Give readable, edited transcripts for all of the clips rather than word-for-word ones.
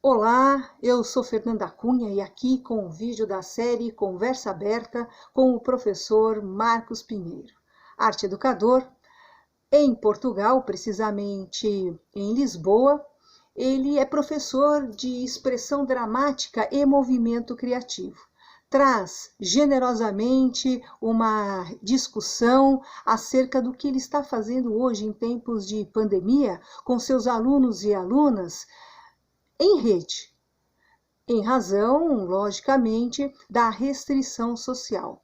Olá, eu sou Fernanda Cunha e aqui com o vídeo da série Conversa Aberta com o professor Marcos Pinheiro, arte educador em Portugal, precisamente em Lisboa. Ele é professor de expressão dramática e movimento criativo. Traz generosamente uma discussão acerca do que ele está fazendo hoje em tempos de pandemia com seus alunos e alunas em rede, em razão, logicamente, da restrição social.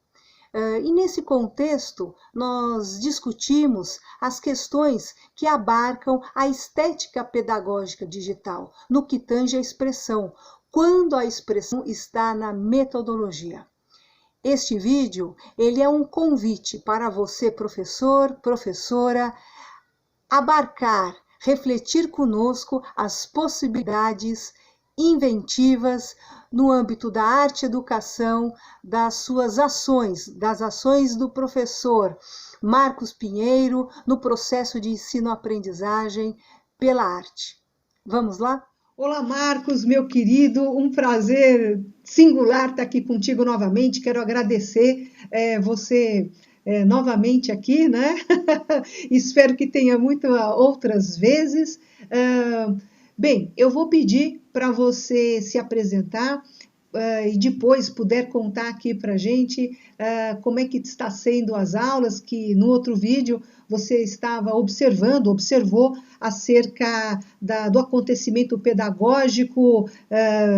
E nesse contexto, nós discutimos as questões que abarcam a estética pedagógica digital, no que tange a expressão, quando a expressão está na metodologia. Este vídeo, ele é um convite para você, professor, professora, abarcar, refletir conosco as possibilidades inventivas no âmbito da arte educação, das suas ações, das ações do professor Marcos Pinheiro no processo de ensino-aprendizagem pela arte. Vamos lá? Olá, Marcos, meu querido, um prazer singular estar aqui contigo novamente. Quero agradecer você novamente aqui, né? Espero que tenha muitas outras vezes. Bem, eu vou pedir para você se apresentar e depois puder contar aqui para a gente como é que está sendo as aulas, que no outro vídeo você estava observou acerca do acontecimento pedagógico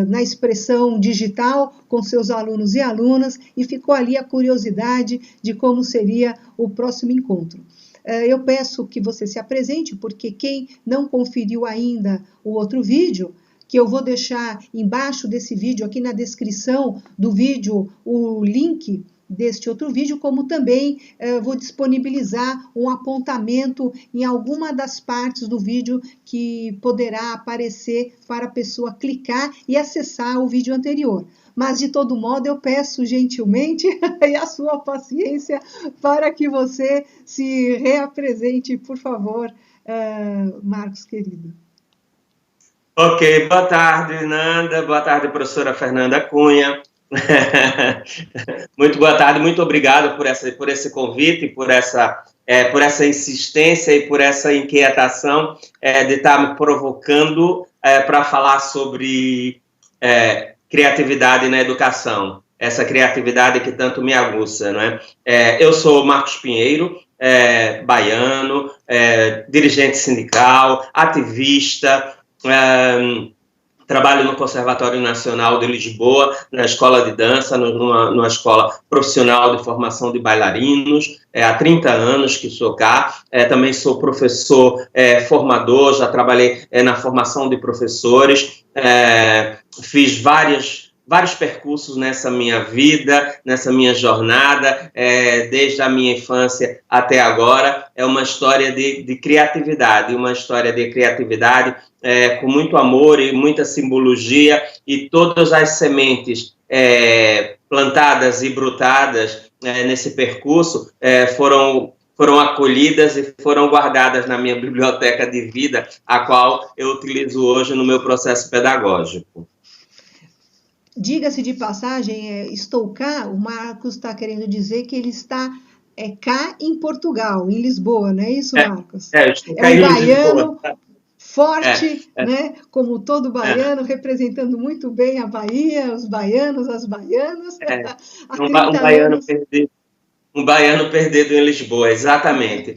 na expressão digital com seus alunos e alunas, e ficou ali a curiosidade de como seria o próximo encontro. Eu peço que você se apresente, porque quem não conferiu ainda o outro vídeo, que eu vou deixar embaixo desse vídeo, aqui na descrição do vídeo, o link deste outro vídeo, como também vou disponibilizar um apontamento em alguma das partes do vídeo que poderá aparecer para a pessoa clicar e acessar o vídeo anterior. Mas, de todo modo, eu peço gentilmente a sua paciência para que você se reapresente, por favor, Marcos, querido. Ok, boa tarde, Nanda, boa tarde, professora Fernanda Cunha. Muito boa tarde, muito obrigado por esse convite, por essa insistência e por essa inquietação de estar me provocando para falar sobre criatividade na educação, essa criatividade que tanto me aguça, não é? Eu sou Marcos Pinheiro, baiano, dirigente sindical, ativista, trabalho no Conservatório Nacional de Lisboa, na escola de dança, numa escola profissional de formação de bailarinos, há 30 anos que sou cá, também sou professor formador, já trabalhei na formação de professores, fiz vários percursos nessa minha vida, nessa minha jornada, desde a minha infância até agora. É uma história de criatividade, com muito amor e muita simbologia, e todas as sementes plantadas e brutadas nesse percurso foram acolhidas e foram guardadas na minha biblioteca de vida, a qual eu utilizo hoje no meu processo pedagógico. Diga-se de passagem, estou cá, o Marcos está querendo dizer que ele está cá em Portugal, em Lisboa, não é isso, Marcos? Estou cá em baiano forte, né? Como todo baiano, representando muito bem a Bahia, os baianos, as baianas. Um baiano perdido em Lisboa, exatamente.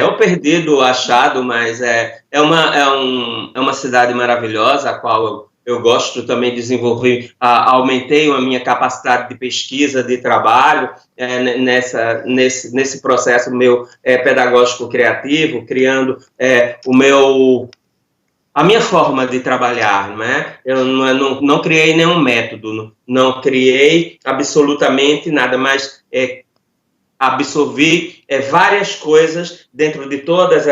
Ou perdido, achado, mas é uma cidade maravilhosa, a qual eu gosto também de desenvolver, aumentei a minha capacidade de pesquisa, de trabalho, nesse processo meu pedagógico criativo, criando a minha forma de trabalhar, né? Eu não criei nenhum método, não criei absolutamente nada, mas absorvi várias coisas dentro de todas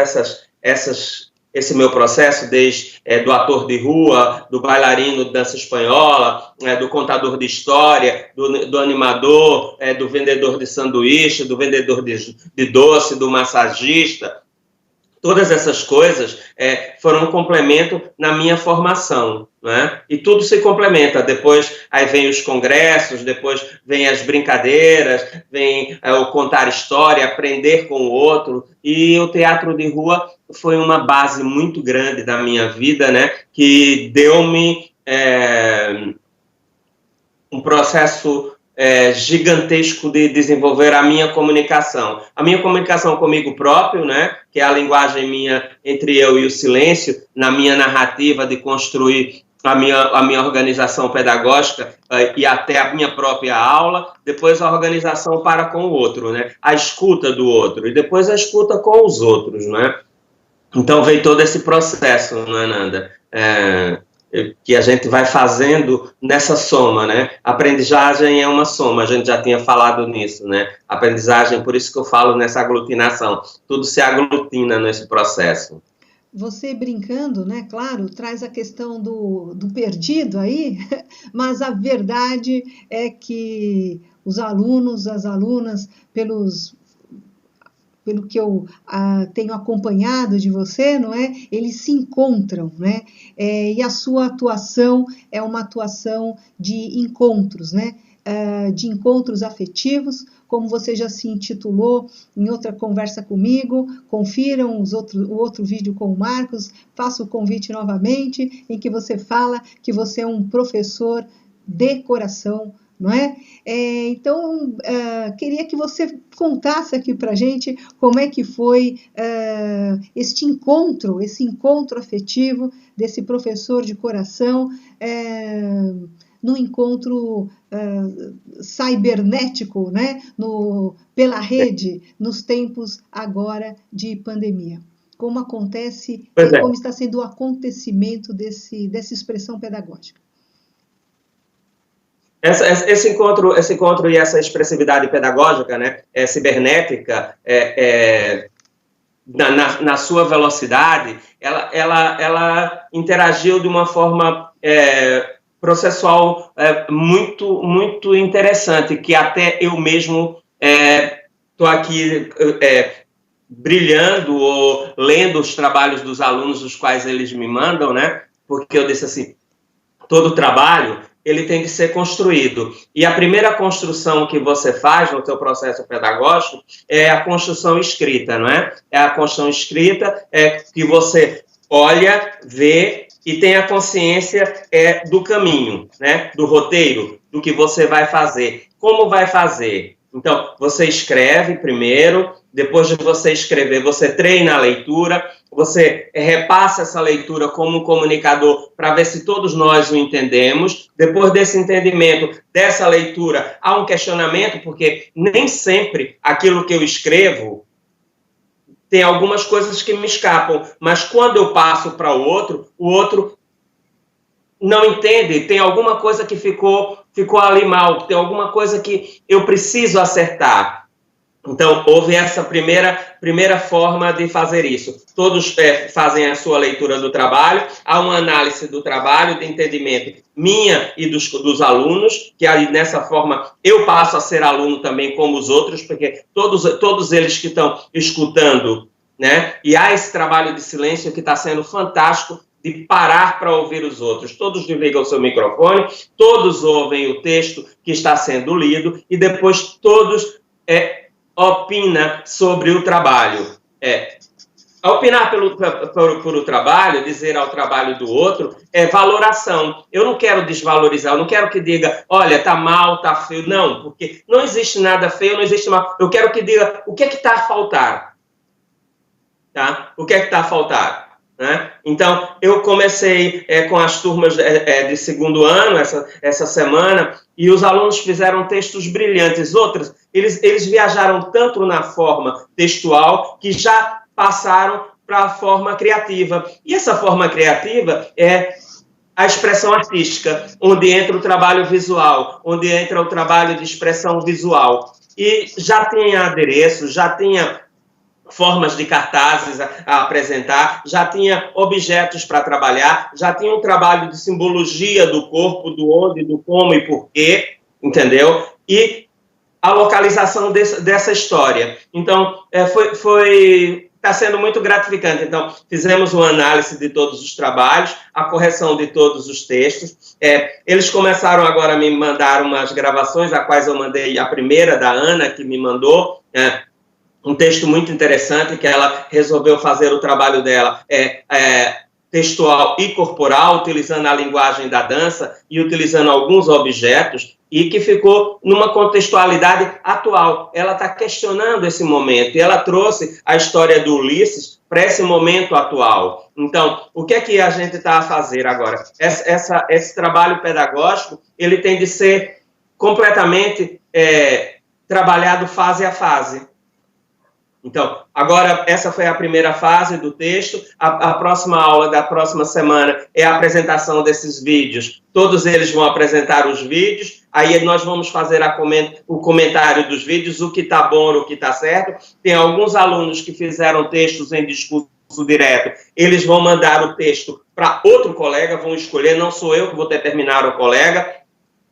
esse meu processo, desde do ator de rua, do bailarino de dança espanhola, do contador de história, do animador, do vendedor de sanduíche, do vendedor de doce, do massagista. Todas essas coisas foram um complemento na minha formação, né? E tudo se complementa. Depois aí vem os congressos, depois vem as brincadeiras, vem o contar história, aprender com o outro. E o teatro de rua foi uma base muito grande da minha vida, né? Que deu-me um processo gigantesco de desenvolver a minha comunicação comigo próprio, né, que é a linguagem minha entre eu e o silêncio, na minha narrativa de construir a minha organização pedagógica e até a minha própria aula, depois a organização para com o outro, né, a escuta do outro, e depois a escuta com os outros, né. Então veio todo esse processo, não é, Nanda? Que a gente vai fazendo nessa soma, né? A aprendizagem é uma soma, a gente já tinha falado nisso, né? A aprendizagem, por isso que eu falo nessa aglutinação, tudo se aglutina nesse processo. Você brincando, né, claro, traz a questão do perdido aí, mas a verdade é que os alunos, as alunas, pelo que eu tenho acompanhado de você, não é? Eles se encontram, né? E a sua atuação é uma atuação de encontros, né? De encontros afetivos, como você já se intitulou em outra conversa comigo. Confiram o outro vídeo com o Marcos, faço o convite novamente, em que você fala que você é um professor de coração, não é? Então, queria que você contasse aqui para a gente como é que foi esse encontro afetivo desse professor de coração no encontro cibernético, né? Pela rede, nos tempos agora de pandemia. Como acontece, como está sendo o acontecimento dessa expressão pedagógica. Esse encontro e essa expressividade pedagógica, né, cibernética, na sua velocidade, ela interagiu de uma forma processual muito, muito interessante, que até eu mesmo estou aqui brilhando ou lendo os trabalhos dos alunos, os quais eles me mandam, né, porque eu disse assim, todo trabalho ele tem que ser construído. E a primeira construção que você faz no seu processo pedagógico é a construção escrita, não é? É a construção escrita que você olha, vê e tem a consciência do caminho, né? Do roteiro, do que você vai fazer. Como vai fazer? Então, você escreve primeiro, depois de você escrever, você treina a leitura, você repassa essa leitura como um comunicador para ver se todos nós o entendemos. Depois desse entendimento, dessa leitura, há um questionamento, porque nem sempre aquilo que eu escrevo tem algumas coisas que me escapam, mas quando eu passo para o outro não entende, tem alguma coisa que ficou ali mal, tem alguma coisa que eu preciso acertar. Então, houve essa primeira forma de fazer isso. Todos fazem a sua leitura do trabalho, há uma análise do trabalho, de entendimento minha e dos alunos, que aí, nessa forma, eu passo a ser aluno também como os outros, porque todos eles que estão escutando, né? E há esse trabalho de silêncio que está sendo fantástico, de parar para ouvir os outros. Todos desligam o seu microfone, todos ouvem o texto que está sendo lido e depois todos opina sobre o trabalho. Opinar por o trabalho, dizer ao trabalho do outro, é valoração. Eu não quero desvalorizar, eu não quero que diga, olha, tá mal, tá feio. Não, porque não existe nada feio, não existe mal. Eu quero que diga o que é que está a faltar. Tá? O que é que está a faltar? Né? Então, eu comecei com as turmas de segundo ano, essa semana, e os alunos fizeram textos brilhantes. Outros, eles viajaram tanto na forma textual que já passaram para a forma criativa. E essa forma criativa é a expressão artística, onde entra o trabalho visual, onde entra o trabalho de expressão visual. E já tinha adereço, já tinha formas de cartazes a apresentar, já tinha objetos para trabalhar, já tinha um trabalho de simbologia do corpo, do onde, do como e porquê, entendeu? E a localização dessa história. Então, foi está sendo muito gratificante. Então, fizemos uma análise de todos os trabalhos, a correção de todos os textos. Eles começaram agora a me mandar umas gravações, a quais eu mandei a primeira da Ana, que me mandou, um texto muito interessante, que ela resolveu fazer o trabalho dela textual e corporal, utilizando a linguagem da dança e utilizando alguns objetos, e que ficou numa contextualidade atual. Ela está questionando esse momento, e ela trouxe a história do Ulisses para esse momento atual. Então, o que é que a gente está a fazer agora? Esse trabalho pedagógico, ele tem de ser completamente trabalhado fase a fase. Então, agora, essa foi a primeira fase do texto. A próxima aula da próxima semana é a apresentação desses vídeos. Todos eles vão apresentar os vídeos, aí nós vamos fazer o comentário dos vídeos, o que está bom, o que está certo. Tem alguns alunos que fizeram textos em discurso direto, eles vão mandar o texto para outro colega, vão escolher, não sou eu que vou determinar o colega.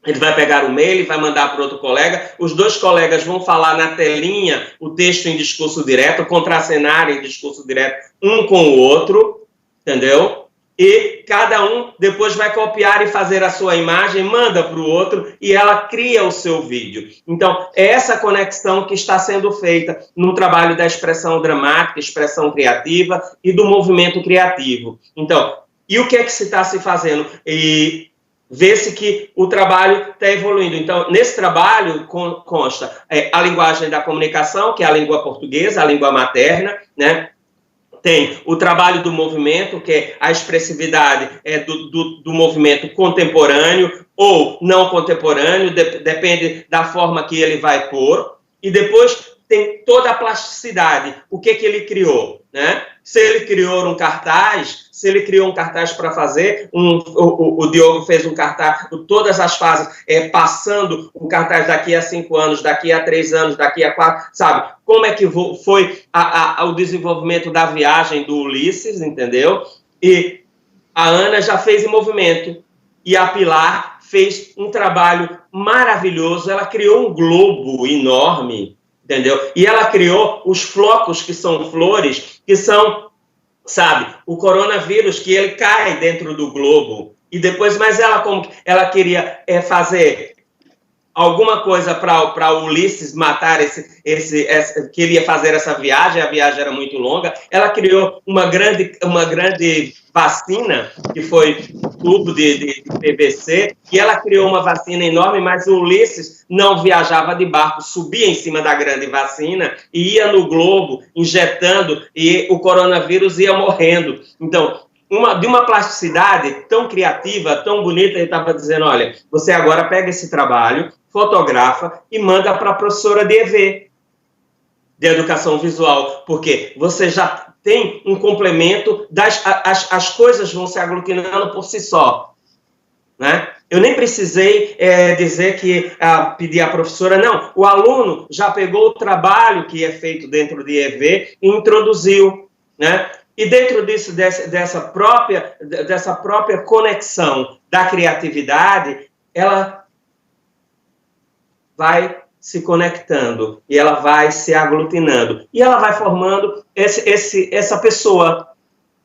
Ele vai pegar o mail e vai mandar para outro colega. Os dois colegas vão falar na telinha o texto em discurso direto, contracenar em discurso direto um com o outro, entendeu? E cada um depois vai copiar e fazer a sua imagem, manda para o outro e ela cria o seu vídeo. Então, é essa conexão que está sendo feita no trabalho da expressão dramática, expressão criativa e do movimento criativo. Então, e o que é que se está se fazendo? E vê-se que o trabalho está evoluindo. Então, nesse trabalho consta a linguagem da comunicação, que é a língua portuguesa, a língua materna, né? Tem o trabalho do movimento, que é a expressividade do movimento contemporâneo ou não contemporâneo, depende da forma que ele vai pôr. E depois tem toda a plasticidade, o que ele criou, né? Se ele criou um cartaz, para fazer, o Diogo fez um cartaz, todas as fases, passando o cartaz daqui a 5 anos, daqui a 3 anos, daqui a 4, sabe? Como é que foi o desenvolvimento da viagem do Ulisses, entendeu? E a Ana já fez em movimento, e a Pilar fez um trabalho maravilhoso, ela criou um globo enorme, entendeu? E ela criou os flocos, que são flores, que são, sabe, o coronavírus, que ele cai dentro do globo. E depois, mas ela queria fazer alguma coisa para o Ulisses matar queria fazer essa viagem, a viagem era muito longa, ela criou uma grande vacina, que foi um tubo de PVC, e ela criou uma vacina enorme, mas o Ulisses não viajava de barco, subia em cima da grande vacina e ia no globo, injetando, e o coronavírus ia morrendo. Então, de uma plasticidade tão criativa, tão bonita, ele estava dizendo, olha, você agora pega esse trabalho, fotografa e manda para a professora de EV, de Educação Visual, porque você já tem um complemento, as coisas vão se aglutinando por si só, né? Eu nem precisei dizer pedir à professora, não, o aluno já pegou o trabalho que é feito dentro de EV e introduziu, né? E dentro disso, dessa própria conexão da criatividade, ela vai se conectando e ela vai se aglutinando. E ela vai formando essa pessoa.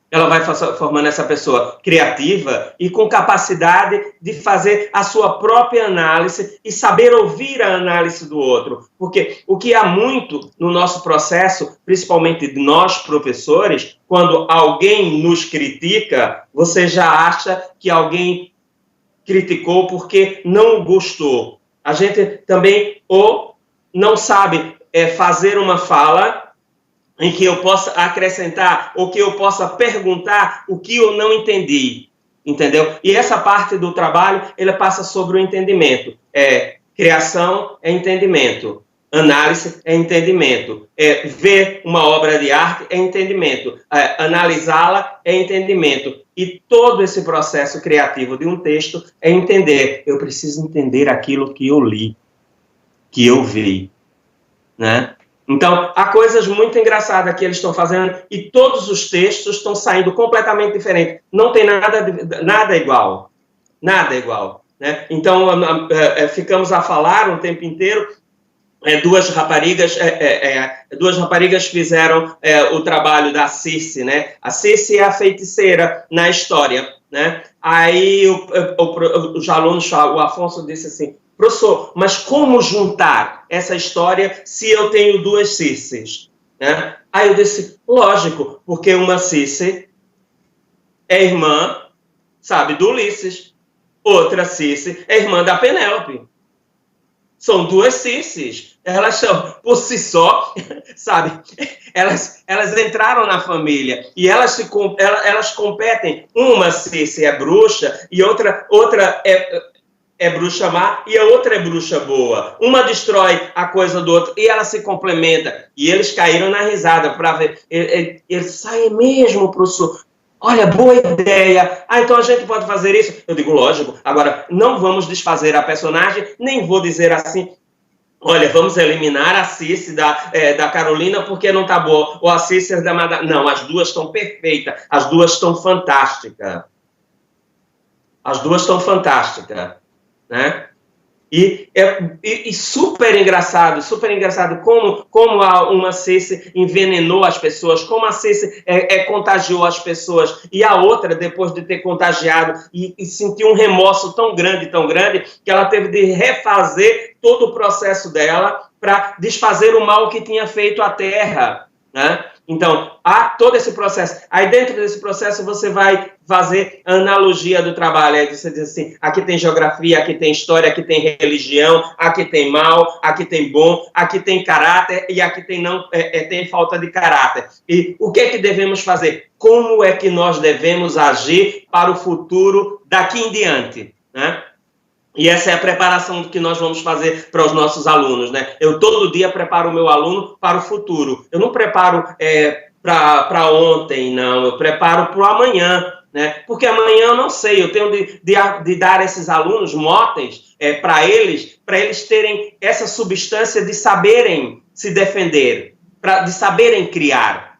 Ela vai formando essa pessoa criativa e com capacidade de fazer a sua própria análise e saber ouvir a análise do outro. Porque o que há muito no nosso processo, principalmente de nós professores, quando alguém nos critica, você já acha que alguém criticou porque não gostou. A gente também ou não sabe fazer uma fala em que eu possa acrescentar ou que eu possa perguntar o que eu não entendi, entendeu? E essa parte do trabalho, ele passa sobre o entendimento. Criação é entendimento, análise é entendimento, ver uma obra de arte é entendimento, analisá-la é entendimento. E todo esse processo criativo de um texto é entender. Eu preciso entender aquilo que eu li, que eu vi, né? Então, há coisas muito engraçadas que eles estão fazendo e todos os textos estão saindo completamente diferentes. Não tem nada igual. Nada igual, né? Então, ficamos a falar um tempo inteiro duas raparigas fizeram o trabalho da Circe, né? A Circe é a feiticeira na história, né? Aí os alunos, o Afonso disse assim: professor, mas como juntar essa história se eu tenho duas Circes, né? Aí eu disse: lógico, porque uma Circe é irmã, sabe, do Ulisses, outra Circe é irmã da Penélope. São duas Circes, elas são, por si só, sabe, elas entraram na família e elas competem. Uma Circe é bruxa e outra é bruxa má e a outra é bruxa boa. Uma destrói a coisa do outro e ela se complementa. E eles caíram na risada para ver. Eles saem mesmo, professor. Olha, boa ideia. Ah, então a gente pode fazer isso? Eu digo, lógico. Agora, não vamos desfazer a personagem, nem vou dizer assim, olha, vamos eliminar a Circe da Carolina porque não tá boa, ou a Circe da Madalena. Não, as duas estão perfeitas, as duas estão fantásticas. As duas estão fantásticas, né? E super engraçado como uma Circe envenenou as pessoas, como a Circe contagiou as pessoas, e a outra, depois de ter contagiado, e sentiu um remorso tão grande, que ela teve de refazer todo o processo dela para desfazer o mal que tinha feito à Terra, né? Então, há todo esse processo. Aí dentro desse processo você vai fazer analogia do trabalho. Aí você diz assim, aqui tem geografia, aqui tem história, aqui tem religião, aqui tem mal, aqui tem bom, aqui tem caráter e aqui tem falta de caráter. E o que é que devemos fazer? Como é que nós devemos agir para o futuro daqui em diante, né? E essa é a preparação que nós vamos fazer para os nossos alunos, né? Eu todo dia preparo o meu aluno para o futuro. Eu não preparo para ontem, não. Eu preparo para o amanhã, né? Porque amanhã eu não sei. Eu tenho de dar esses alunos motes para eles terem essa substância de saberem se defender, de saberem criar,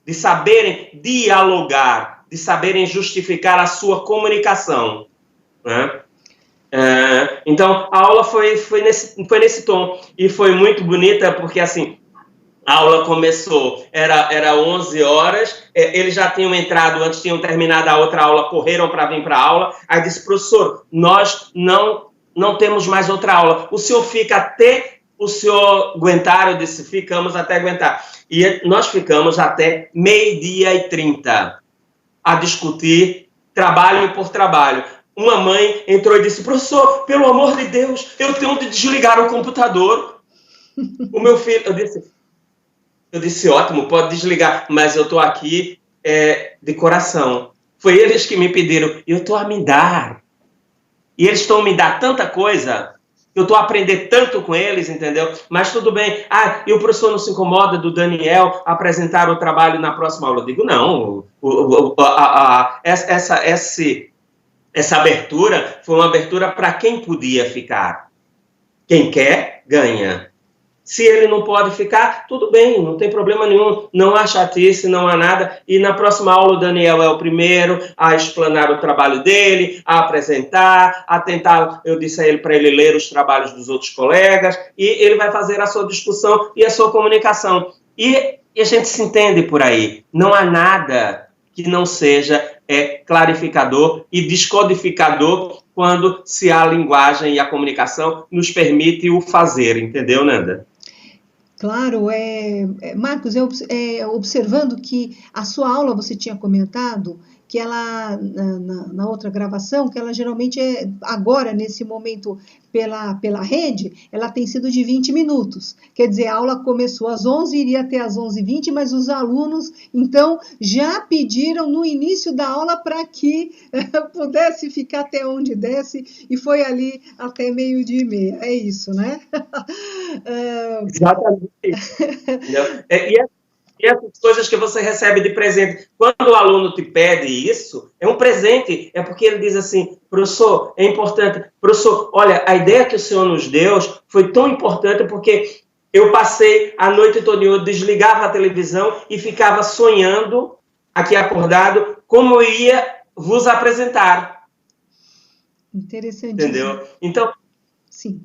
de saberem dialogar, de saberem justificar a sua comunicação, né? Então, a aula foi nesse tom, e foi muito bonita, porque, assim, a aula começou, era 11 horas, eles já tinham entrado, antes tinham terminado a outra aula, correram para vir para a aula, aí disse, professor, nós não temos mais outra aula, o senhor fica até o senhor aguentar? Eu disse, ficamos até aguentar. E nós ficamos até 12h30 a discutir trabalho por trabalho. Uma mãe entrou e disse, professor, pelo amor de Deus, eu tenho de desligar o computador. O meu filho, eu disse, ótimo, pode desligar, mas eu estou aqui de coração. Foi eles que me pediram, eu estou a me dar. E eles estão a me dar tanta coisa, eu estou a aprender tanto com eles, entendeu? Mas tudo bem. Ah, e o professor não se incomoda do Daniel apresentar o trabalho na próxima aula? Eu digo, não, essa abertura foi uma abertura para quem podia ficar. Quem quer, ganha. Se ele não pode ficar, tudo bem, não tem problema nenhum, não há chatice, não há nada. E na próxima aula o Daniel é o primeiro a explanar o trabalho dele, a apresentar, a tentar, eu disse a ele para ele ler os trabalhos dos outros colegas, e ele vai fazer a sua discussão e a sua comunicação. E a gente se entende por aí. Não há nada que não seja clarificador e descodificador quando se a linguagem e a comunicação nos permite o fazer, entendeu, Nanda? Claro, Marcos, observando que a sua aula, você tinha comentado, que ela, na outra gravação, que ela geralmente agora, nesse momento, pela rede, ela tem sido de 20 minutos. Quer dizer, a aula começou às 11, iria até às 11h20, mas os alunos, então, já pediram no início da aula para que pudesse ficar até onde desse, e foi ali até 12h30. É isso, né? Exatamente. E essas coisas que você recebe de presente, quando o aluno te pede isso, é um presente, é porque ele diz assim, professor, é importante, professor, olha, a ideia que o senhor nos deu foi tão importante porque eu passei a noite toda, eu desligava a televisão e ficava sonhando, aqui acordado, como eu ia vos apresentar. Interessante. Entendeu? Então, sim.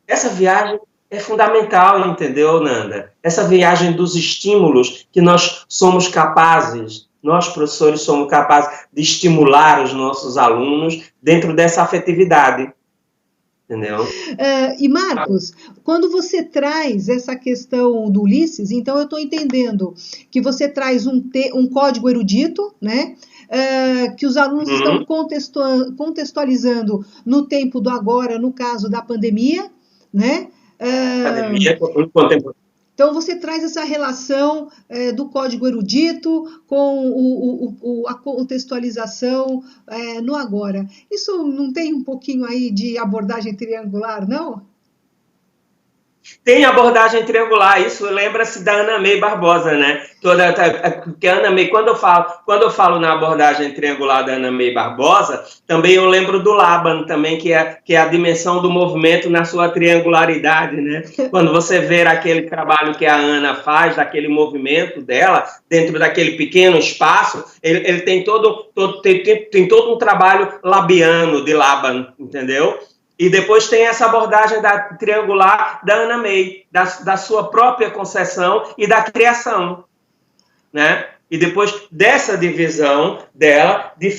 Essa viagem é fundamental, entendeu, Nanda? Essa viagem dos estímulos que nós somos capazes, nós, professores, somos capazes de estimular os nossos alunos dentro dessa afetividade, entendeu? E, Marcos, quando você traz essa questão do Ulisses, então eu estou entendendo que você traz um código erudito, né? Que os alunos estão contextualizando no tempo do agora, no caso da pandemia, né? Pandemia contemporânea. Então, você traz essa relação do código erudito com a contextualização no agora. Isso não tem um pouquinho aí de abordagem triangular, não? Tem abordagem triangular, isso lembra-se da Ana May Barbosa, né? Porque a Ana May, quando eu falo na abordagem triangular da Ana May Barbosa, também eu lembro do Laban, também, que é a dimensão do movimento na sua triangularidade, né? Quando você vê aquele trabalho que a Ana faz, daquele movimento dela, dentro daquele pequeno espaço, ele tem todo um trabalho labiano de Laban, entendeu? E depois tem essa abordagem triangular da Ana May, da sua própria concepção e da criação, né? E depois dessa divisão dela, de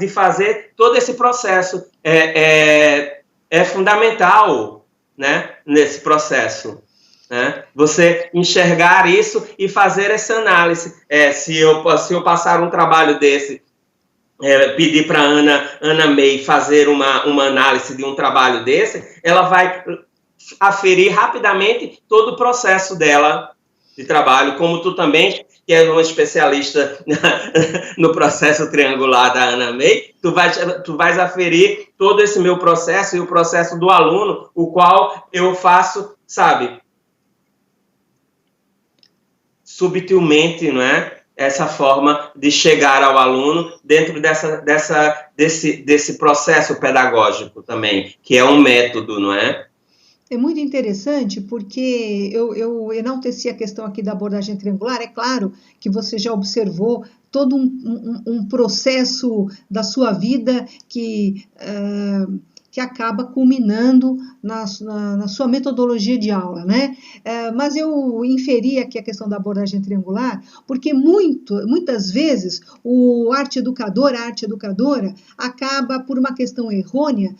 fazer todo esse processo, é fundamental, né, nesse processo, né? Você enxergar isso e fazer essa análise. Se eu passar um trabalho desse, pedir para Ana May fazer uma análise de um trabalho desse, ela vai aferir rapidamente todo o processo dela de trabalho, como tu também, que é uma especialista no processo triangular da Ana May, tu vais aferir todo esse meu processo e o processo do aluno, o qual eu faço, sabe, subtilmente, não é? Essa forma de chegar ao aluno dentro desse processo pedagógico também, que é um método, não é? É muito interessante porque eu enalteci a questão aqui da abordagem triangular. É claro que você já observou todo um processo da sua vida que acaba culminando na sua metodologia de aula, né? Mas eu inferi aqui a questão da abordagem triangular, porque muitas vezes a arte educadora, acaba, por uma questão errônea,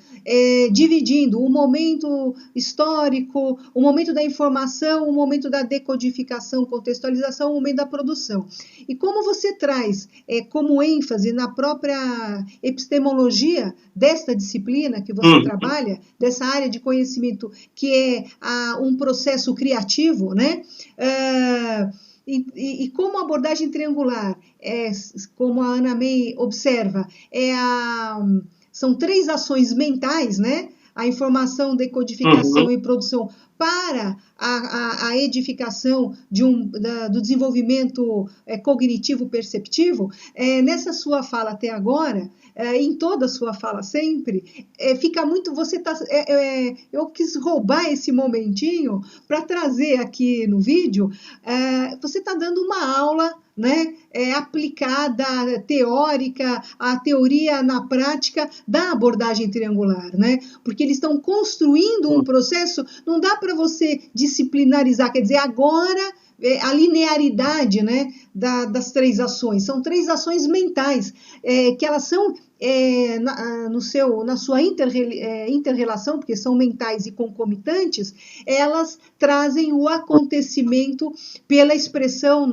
dividindo o momento histórico, o momento da informação, o momento da decodificação, contextualização, o momento da produção. E como você traz como ênfase na própria epistemologia desta disciplina que você trabalha, dessa área de conhecimento que é um processo criativo, né? E como a abordagem triangular, como a Ana May observa, são 3 ações mentais, né? A informação, decodificação e produção para a edificação do desenvolvimento cognitivo perceptivo. Nessa sua fala até agora, em toda a sua fala sempre, fica muito, eu quis roubar esse momentinho para trazer aqui no vídeo, você está dando uma aula, né, aplicada, teórica, a teoria na prática da abordagem triangular, né? Porque eles estão construindo um processo, não dá para você disciplinarizar, quer dizer, agora a linearidade, né, das 3 ações, são 3 ações mentais, que elas são na sua inter-relação, porque são mentais e concomitantes, elas trazem o acontecimento pela expressão,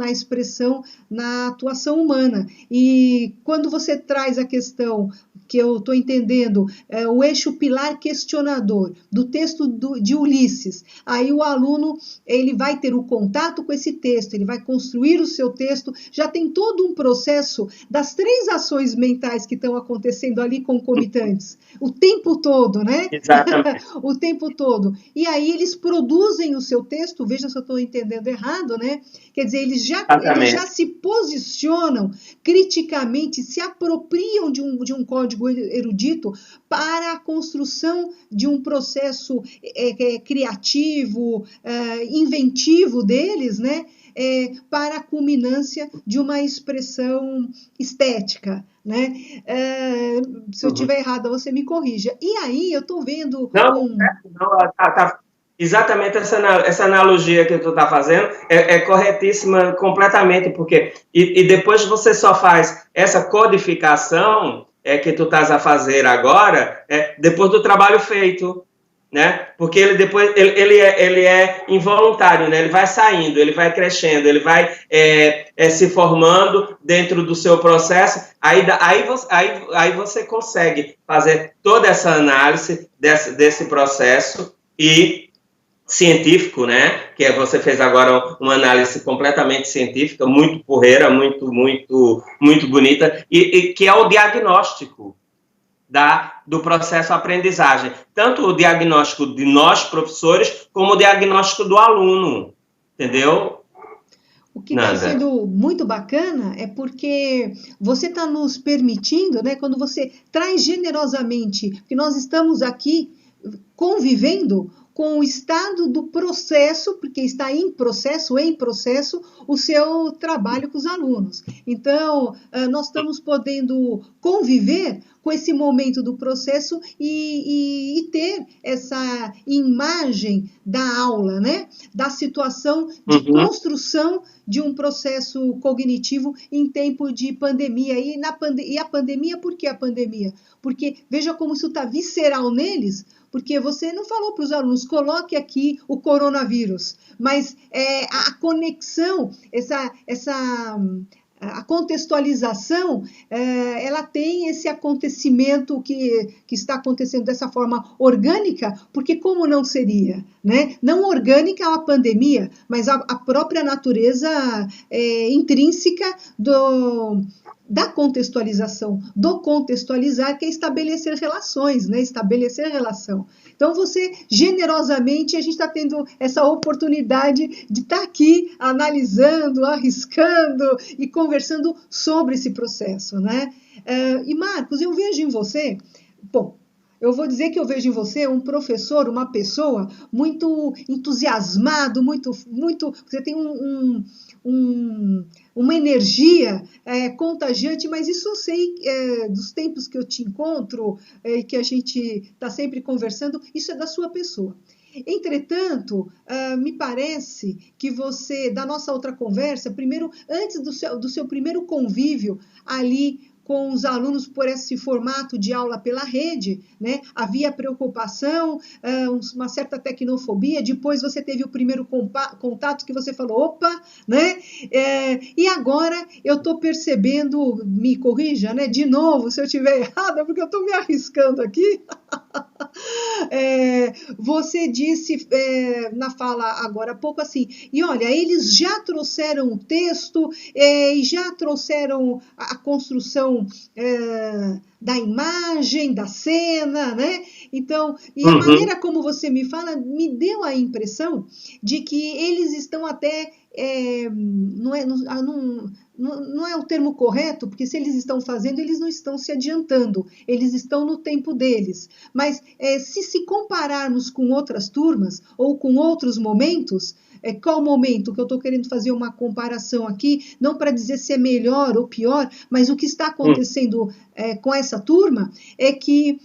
na atuação humana. E quando você traz a questão que eu estou entendendo, o eixo pilar questionador do texto de Ulisses, aí o aluno ele vai ter o contato com esse texto, ele vai construir o seu texto, já tem todo um processo das 3 ações mentais que estão acontecendo ali concomitantes, o tempo todo, né? Exatamente. O tempo todo. E aí eles produzem o seu texto, veja se eu estou entendendo errado, né? Quer dizer, eles já se posicionam criticamente, se apropriam de um código erudito para a construção de um processo criativo, inventivo deles, né? Para a culminância de uma expressão estética, né? Se eu estiver errada, você me corrija. E aí eu estou vendo... Não, tá Exatamente essa analogia que tu está fazendo é corretíssima completamente, porque e depois você só faz essa codificação que tu estás a fazer agora, depois do trabalho feito, né? Porque ele depois ele é involuntário, né? Ele vai saindo, ele vai crescendo, ele vai se formando dentro do seu processo. Aí você consegue fazer toda essa análise desse processo e científico, né? Que você fez agora uma análise completamente científica, muito porreira, muito bonita, e que é o diagnóstico do processo aprendizagem. Tanto o diagnóstico de nós, professores, como o diagnóstico do aluno. Entendeu? O que está sendo muito bacana é porque você está nos permitindo, né? Quando você traz generosamente, que nós estamos aqui convivendo com o estado do processo, porque está em processo, o seu trabalho com os alunos. Então, nós estamos podendo conviver com esse momento do processo e ter essa imagem da aula, né? Da situação de construção de um processo cognitivo em tempo de pandemia. E a pandemia, por que a pandemia? Porque veja como isso está visceral neles, porque você não falou para os alunos, coloque aqui o coronavírus, mas a conexão, a contextualização, ela tem esse acontecimento que está acontecendo dessa forma orgânica, porque como não seria, né? Não orgânica a pandemia, mas a própria natureza intrínseca da contextualização, do contextualizar, que é estabelecer relações, né? Estabelecer relação. Então, você, generosamente, a gente está tendo essa oportunidade de estar aqui analisando, arriscando e conversando sobre esse processo, né? E, Marcos, eu vejo em você, eu vou dizer que eu vejo em você um professor, uma pessoa muito entusiasmado, muito, você tem uma energia contagiante, mas isso eu sei dos tempos que eu te encontro e que a gente está sempre conversando, isso é da sua pessoa. Entretanto, me parece que você, da nossa outra conversa, primeiro, antes do seu primeiro convívio ali com os alunos por esse formato de aula pela rede, né? Havia preocupação, uma certa tecnofobia, depois você teve o primeiro contato que você falou, opa, né? E agora eu estou percebendo, me corrija, né? De novo, se eu estiver errada, porque eu estou me arriscando aqui. Você disse na fala agora há pouco assim, e olha, eles já trouxeram o texto e já trouxeram a construção da imagem, da cena, né? Então, e a maneira como você me fala me deu a impressão de que eles estão até não é o termo correto, porque se eles estão fazendo, eles não estão se adiantando, eles estão no tempo deles. Mas se compararmos com outras turmas ou com outros momentos, qual momento que eu estou querendo fazer uma comparação aqui, não para dizer se é melhor ou pior, mas o que está acontecendo com essa turma é que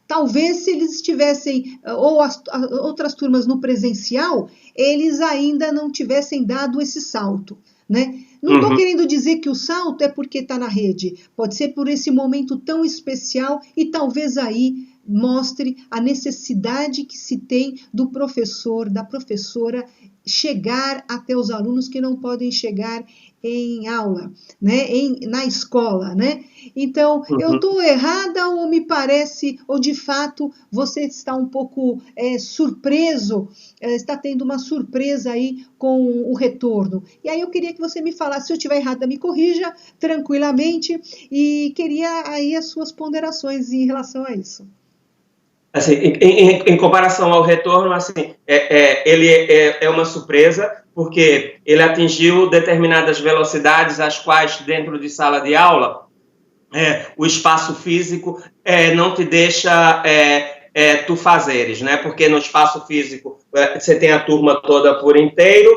talvez se eles estivessem, ou as outras turmas no presencial, eles ainda não tivessem dado esse salto, né? Não estou querendo dizer que o salto é porque está na rede, pode ser por esse momento tão especial e talvez aí mostre a necessidade que se tem do professor, da professora, chegar até os alunos que não podem chegar em aula, né? Na escola, né? Então, eu estou errada ou me parece, ou de fato você está um pouco surpreso, está tendo uma surpresa aí com o retorno. E aí eu queria que você me falasse, se eu estiver errada, me corrija tranquilamente e queria aí as suas ponderações em relação a isso. Assim, em comparação ao retorno, assim, ele é uma surpresa, porque ele atingiu determinadas velocidades, as quais, dentro de sala de aula, o espaço físico não te deixa tu fazeres, né? Porque no espaço físico você tem a turma toda por inteiro,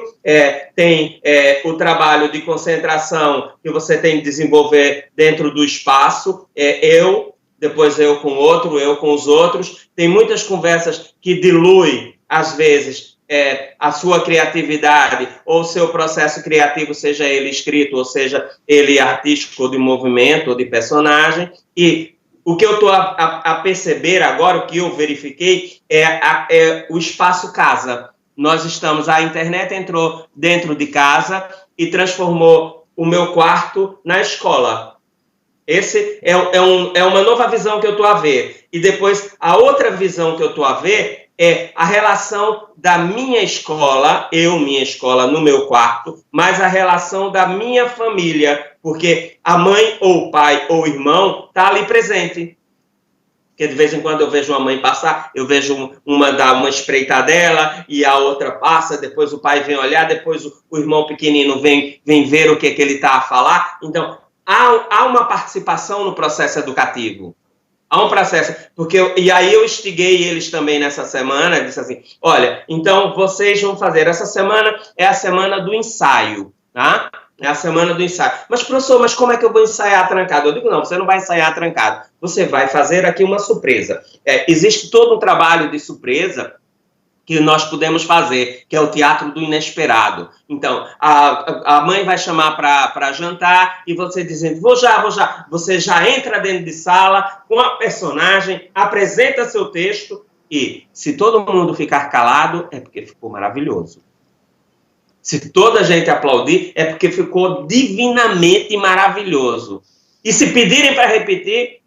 tem o trabalho de concentração que você tem que desenvolver dentro do espaço. Eu depois eu com outro, eu com os outros. Tem muitas conversas que diluem, às vezes, a sua criatividade ou o seu processo criativo, seja ele escrito ou seja ele artístico, ou de movimento, ou de personagem. E o que eu estou a perceber agora, o que eu verifiquei, é o espaço casa. A internet entrou dentro de casa e transformou o meu quarto na escola. Esse é uma nova visão que eu estou a ver. E depois, a outra visão que eu estou a ver é a relação da minha escola, minha escola no meu quarto, mas a relação da minha família, porque a mãe ou o pai ou o irmão está ali presente. Porque de vez em quando eu vejo uma mãe passar, eu vejo uma dar uma espreitadela e a outra passa, depois o pai vem olhar, depois o irmão pequenino vem ver o que ele está a falar. Então, há uma participação no processo educativo. Há um processo, e aí eu instiguei eles também nessa semana, disse assim, olha, então vocês vão fazer, essa semana é a semana do ensaio, tá? É a semana do ensaio. Mas, professor, como é que eu vou ensaiar trancado? Eu digo, não, você não vai ensaiar trancado, você vai fazer aqui uma surpresa. Existe todo um trabalho de surpresa que nós podemos fazer, que é o teatro do inesperado. Então, a mãe vai chamar para jantar e você dizendo, vou já. Você já entra dentro de sala com a personagem, apresenta seu texto e, se todo mundo ficar calado, é porque ficou maravilhoso. Se toda a gente aplaudir, é porque ficou divinamente maravilhoso. E se pedirem para repetir,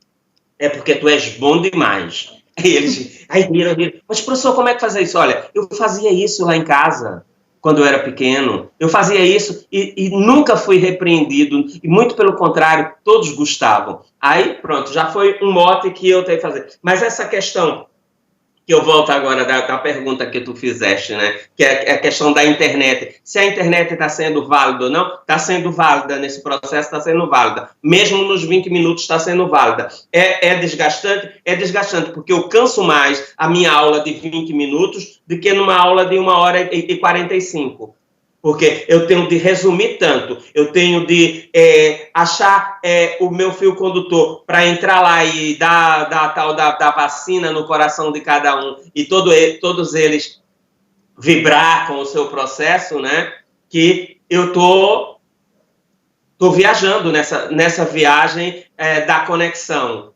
é porque tu és bom demais. Aí eles riram. Mas, professor, como é que fazia isso? Olha, eu fazia isso lá em casa, quando eu era pequeno. Eu fazia isso e nunca fui repreendido. E, muito pelo contrário, todos gostavam. Aí, pronto, já foi um mote que eu tenho que fazer. Mas essa questão, que eu volto agora da pergunta que tu fizeste, né? Que é a questão da internet. Se a internet está sendo válida ou não, está sendo válida nesse processo, está sendo válida. Mesmo nos 20 minutos está sendo válida. É desgastante? É desgastante, porque eu canso mais a minha aula de 20 minutos do que numa aula de 1h45. Porque eu tenho de resumir tanto, eu tenho de achar o meu fio condutor para entrar lá e dar tal da vacina no coração de cada um e todos eles vibrar com o seu processo, né? Que eu tô viajando nessa viagem da conexão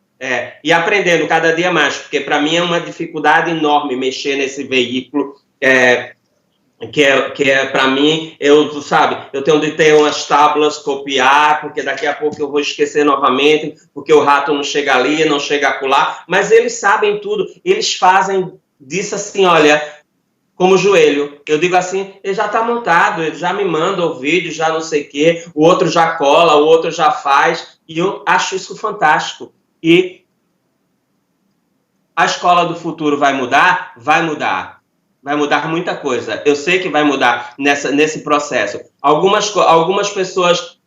e aprendendo cada dia mais, porque para mim é uma dificuldade enorme mexer nesse veículo que é para mim, eu tenho de ter umas tábuas, copiar, porque daqui a pouco eu vou esquecer novamente, porque o rato não chega ali, não chega acolá, mas eles sabem tudo, eles fazem disso assim, olha, como o joelho. Eu digo assim, ele já está montado, ele já me manda o vídeo, já não sei o quê, o outro já cola, o outro já faz, e eu acho isso fantástico. E a escola do futuro vai mudar? Vai mudar. Vai mudar muita coisa. Eu sei que vai mudar nesse processo. Algumas pessoas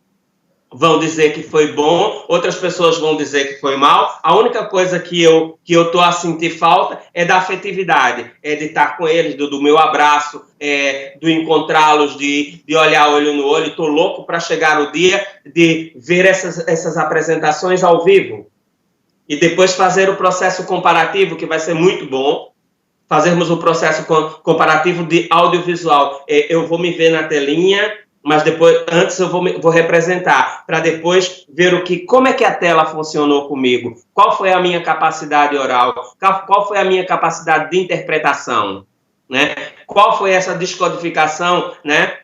vão dizer que foi bom, outras pessoas vão dizer que foi mal. A única coisa que eu tô a sentir falta é da afetividade, é de estar com eles, do meu abraço, do encontrá-los, de olhar olho no olho. Estou louco para chegar o dia de ver essas apresentações ao vivo e depois fazer o processo comparativo, que vai ser muito bom. Fazermos um processo comparativo de audiovisual. Eu vou me ver na telinha, mas antes eu vou representar, para depois ver como é que a tela funcionou comigo, qual foi a minha capacidade oral, qual foi a minha capacidade de interpretação, né? Qual foi essa descodificação, né?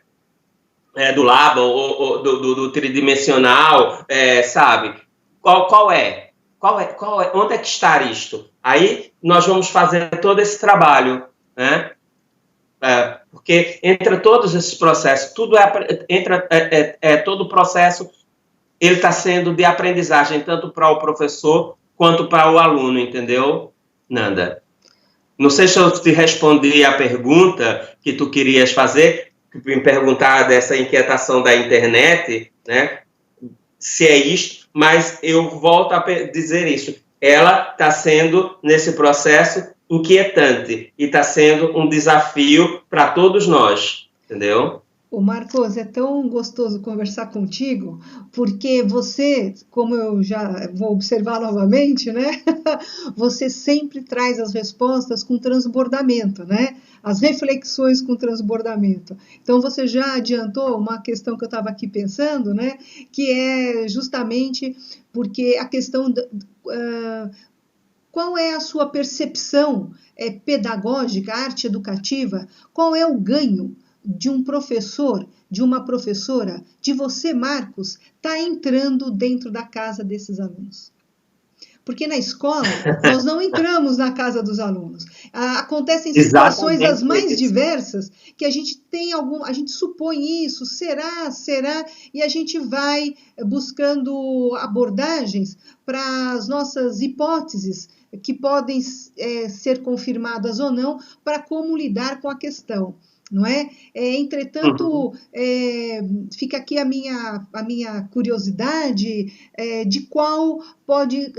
Do Labo, ou do tridimensional, sabe? Qual é? Onde é que está isto? Aí nós vamos fazer todo esse trabalho, né? Porque entre todos esses processos, todo o processo, ele está sendo de aprendizagem, tanto para o professor quanto para o aluno, entendeu, Nanda? Não sei se eu te respondi a pergunta que tu querias fazer, me perguntar dessa inquietação da internet, né? Se é isto, mas eu volto a dizer isso. Ela está sendo, nesse processo, inquietante e está sendo um desafio para todos nós, entendeu? Ô Marcos, é tão gostoso conversar contigo, porque você, como eu já vou observar novamente, né? Você sempre traz as respostas com transbordamento, né? As reflexões com transbordamento. Então, você já adiantou uma questão que eu estava aqui pensando, né? Que é justamente porque a questão qual é a sua percepção pedagógica, arte educativa? Qual é o ganho de um professor, de uma professora, de você, Marcos, está entrando dentro da casa desses alunos? Porque na escola, nós não entramos na casa dos alunos. Acontecem situações as mais diversas que a gente tem a gente supõe isso, será, e a gente vai buscando abordagens para as nossas hipóteses que podem ser confirmadas ou não, para como lidar com a questão. Não é? Entretanto, fica aqui a minha curiosidade de qual pode...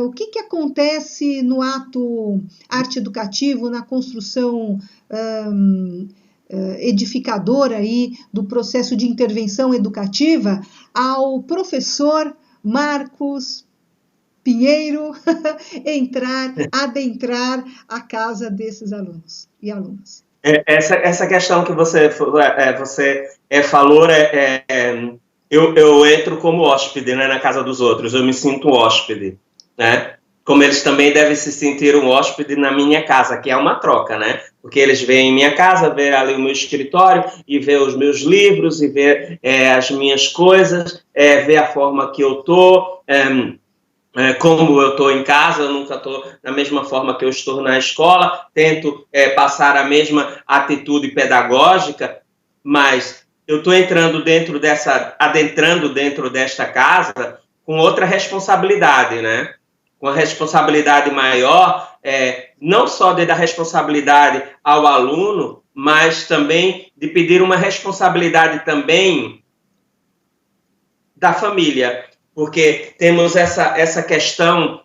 O que acontece no ato arte educativo, na construção edificadora aí do processo de intervenção educativa ao professor Marcos Pinheiro adentrar a casa desses alunos e alunas? Essa questão que você falou, eu entro como hóspede, né, na casa dos outros, eu me sinto hóspede, né? Como eles também devem se sentir um hóspede na minha casa, que é uma troca, né? Porque eles vêm em minha casa, ver ali o meu escritório, e ver os meus livros, e ver as minhas coisas, ver a forma que eu estou, como eu estou em casa, eu nunca estou da mesma forma que eu estou na escola, tento passar a mesma atitude pedagógica, mas eu estou adentrando dentro desta casa com outra responsabilidade, né? Com a responsabilidade maior, não só de dar responsabilidade ao aluno, mas também de pedir uma responsabilidade também da família, porque temos essa questão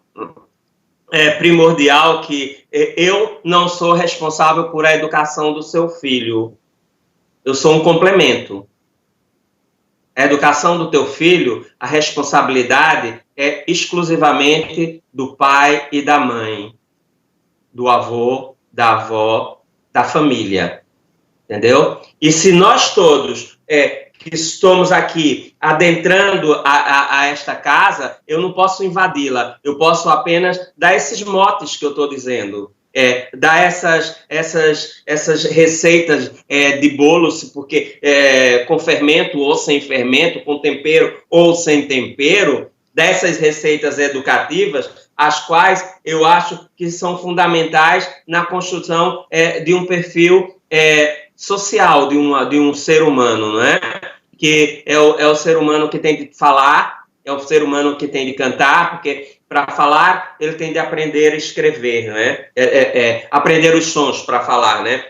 primordial que eu não sou responsável por a educação do seu filho, eu sou um complemento. A educação do teu filho, a responsabilidade é exclusivamente do pai e da mãe, do avô, da avó, da família, entendeu? E se nós todos que estamos aqui adentrando a esta casa, eu não posso invadi-la, eu posso apenas dar esses motes que eu estou dizendo, dar essas receitas de bolos, porque com fermento ou sem fermento, com tempero ou sem tempero, dessas receitas educativas, as quais eu acho que são fundamentais na construção de um perfil social de um ser humano, não é? Que é o ser humano que tem de falar, é o ser humano que tem de cantar, porque para falar ele tem de aprender a escrever, não é? Aprender os sons para falar, né?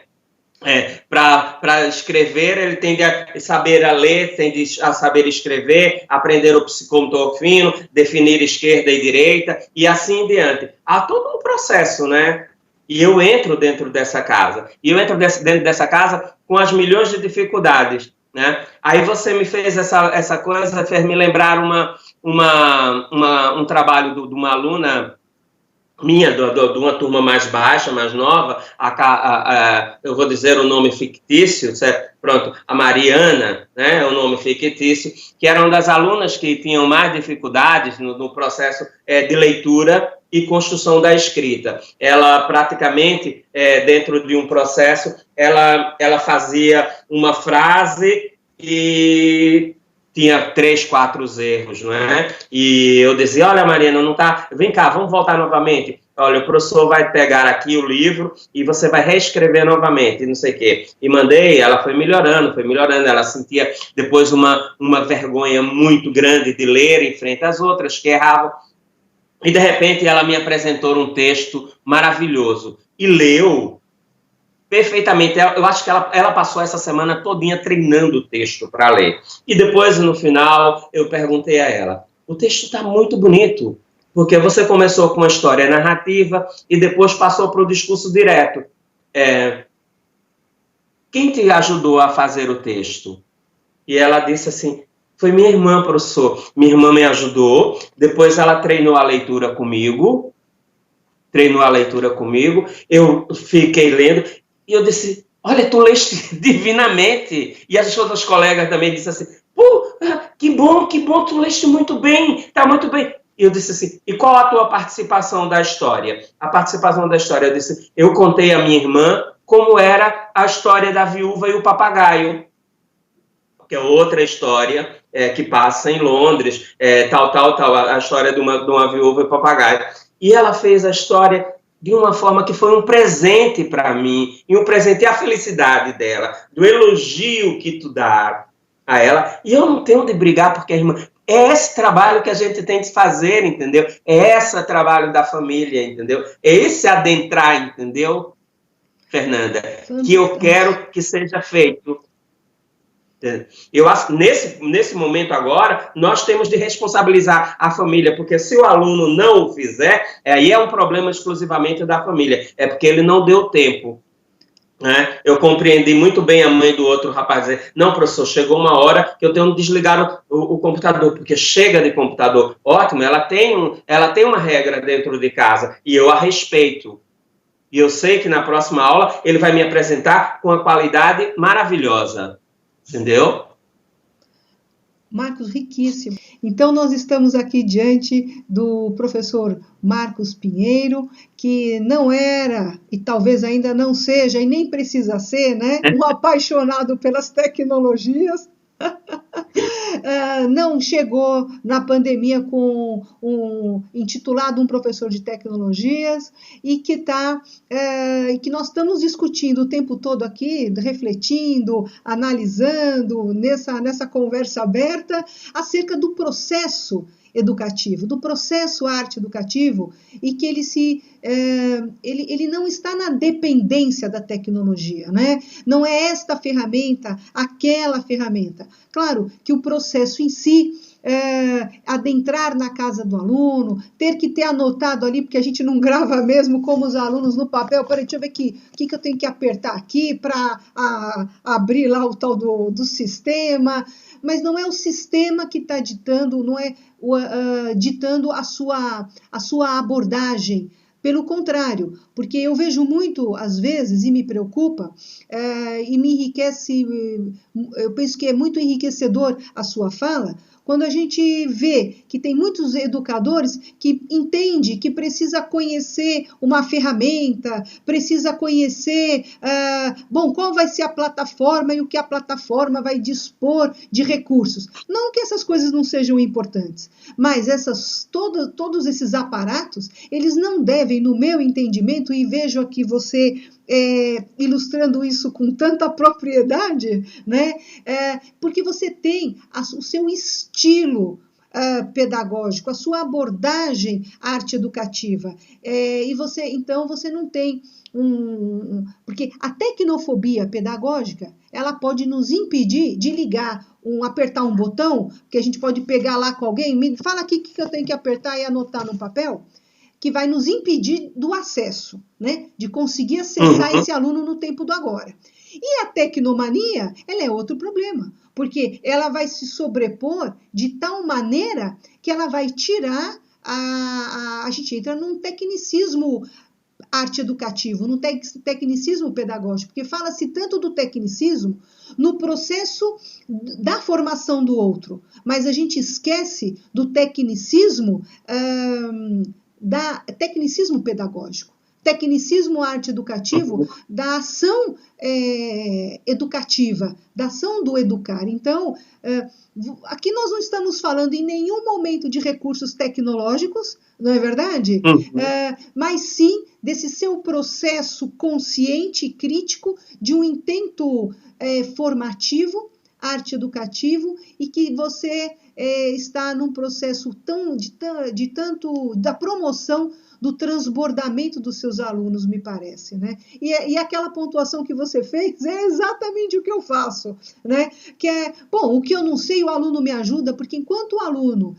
Para escrever ele tem de saber a ler, tem de saber escrever, aprender o psicomotor fino, definir esquerda e direita e assim em diante. Há todo um processo, né? E eu entro dentro dessa casa. E eu entro dentro dessa casa com as milhões de dificuldades, né? Aí você me fez essa coisa, fez me lembrar um trabalho de uma aluna minha, de uma turma mais baixa, mais nova, eu vou dizer o nome fictício, certo? Pronto, a Mariana, né, o nome fictício, que era uma das alunas que tinham mais dificuldades no processo de leitura e construção da escrita. Ela praticamente, dentro de um processo, ela fazia uma frase e tinha 3, 4 erros, não é? E eu dizia, olha, Mariana, não tá... Vem cá, vamos voltar novamente. Olha, o professor vai pegar aqui o livro e você vai reescrever novamente, não sei o quê. E mandei, ela foi melhorando. Ela sentia depois uma vergonha muito grande de ler em frente às outras que erravam. E, de repente, ela me apresentou um texto maravilhoso. E leu perfeitamente. Eu acho que ela passou essa semana todinha treinando o texto para ler. E depois, no final, eu perguntei a ela, o texto está muito bonito, porque você começou com a história narrativa e depois passou para o discurso direto. quem te ajudou a fazer o texto? E ela disse assim, foi minha irmã, professor. Minha irmã me ajudou, depois ela treinou a leitura comigo, eu fiquei lendo, e eu disse, olha, tu leste divinamente. E as outras colegas também disseram assim, pô, que bom, tu leste muito bem, tá muito bem. E eu disse assim, e qual a tua participação da história? A participação da história, eu disse, eu contei à minha irmã como era a história da viúva e o papagaio, que é outra história que passa em Londres, a história de uma viúva e um papagaio. E ela fez a história de uma forma que foi um presente para mim, e um presente à felicidade dela, do elogio que tu dá a ela. E eu não tenho de brigar porque a irmã... É esse trabalho que a gente tem de fazer, entendeu? É esse trabalho da família, entendeu? É esse adentrar, entendeu, Fernanda? Que eu quero que seja feito. Eu acho que nesse momento agora, nós temos de responsabilizar a família, porque se o aluno não o fizer, aí é um problema exclusivamente da família, é porque ele não deu tempo. Né? Eu compreendi muito bem a mãe do outro rapaz dizer, não, professor, chegou uma hora que eu tenho que desligar o computador, porque chega de computador. Ótimo, ela tem uma regra dentro de casa, e eu a respeito. E eu sei que na próxima aula ele vai me apresentar com uma qualidade maravilhosa. Entendeu? Marcos, riquíssimo. Então, nós estamos aqui diante do professor Marcos Pinheiro, que não era, e talvez ainda não seja, e nem precisa ser, né, um apaixonado pelas tecnologias. Não chegou na pandemia com intitulado um professor de tecnologias e que nós estamos discutindo o tempo todo aqui, refletindo, analisando nessa conversa aberta acerca do processo educativo, do processo arte educativo, e que ele não está na dependência da tecnologia, né? Não é esta ferramenta, aquela ferramenta. Claro que o processo em si, adentrar na casa do aluno, ter que ter anotado ali, porque a gente não grava mesmo como os alunos no papel, peraí, deixa eu ver aqui, o que eu tenho que apertar aqui para abrir lá o tal do sistema, mas não é o sistema que está ditando, não é ditando a sua abordagem. Pelo contrário, porque eu vejo muito, às vezes, e me preocupa, e me enriquece, eu penso que é muito enriquecedor a sua fala, quando a gente vê que tem muitos educadores que entendem que precisa conhecer uma ferramenta, precisa conhecer, qual vai ser a plataforma e o que a plataforma vai dispor de recursos. Não que essas coisas não sejam importantes, mas todos esses aparatos, eles não devem, no meu entendimento, e vejo aqui você ilustrando isso com tanta propriedade, né? Porque você tem o seu estilo pedagógico, a sua abordagem arte educativa, e então você não tem porque a tecnofobia pedagógica, ela pode nos impedir de apertar um botão, que a gente pode pegar lá com alguém, me fala aqui o que eu tenho que apertar e anotar no papel, que vai nos impedir do acesso, né? De conseguir acessar esse aluno no tempo do agora. E a tecnomania, ela é outro problema, porque ela vai se sobrepor de tal maneira que ela vai tirar a gente entra num tecnicismo arte educativo, num tecnicismo pedagógico, porque fala-se tanto do tecnicismo no processo da formação do outro, mas a gente esquece do tecnicismo tecnicismo pedagógico, tecnicismo arte educativo, da ação educativa, da ação do educar. Então, aqui nós não estamos falando em nenhum momento de recursos tecnológicos, não é verdade? Mas sim desse seu processo consciente e crítico de um intento formativo, arte educativo, e que você está num processo da promoção do transbordamento dos seus alunos, me parece, né? E aquela pontuação que você fez é exatamente o que eu faço, né? Que o que eu não sei, o aluno me ajuda, porque enquanto o aluno,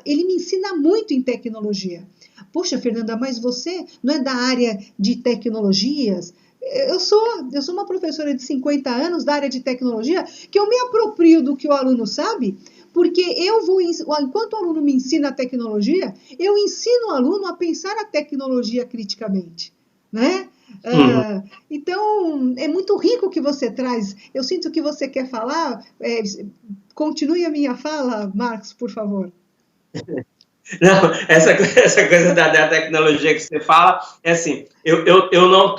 ele me ensina muito em tecnologia. Poxa, Fernanda, mas você não é da área de tecnologias? Eu sou uma professora de 50 anos da área de tecnologia, que eu me aproprio do que o aluno sabe, porque enquanto o aluno me ensina a tecnologia, eu ensino o aluno a pensar a tecnologia criticamente, né? Então, é muito rico o que você traz. Eu sinto que você quer falar. Continue a minha fala, Marcos, por favor. Não, essa coisa da tecnologia que você fala, é assim, eu não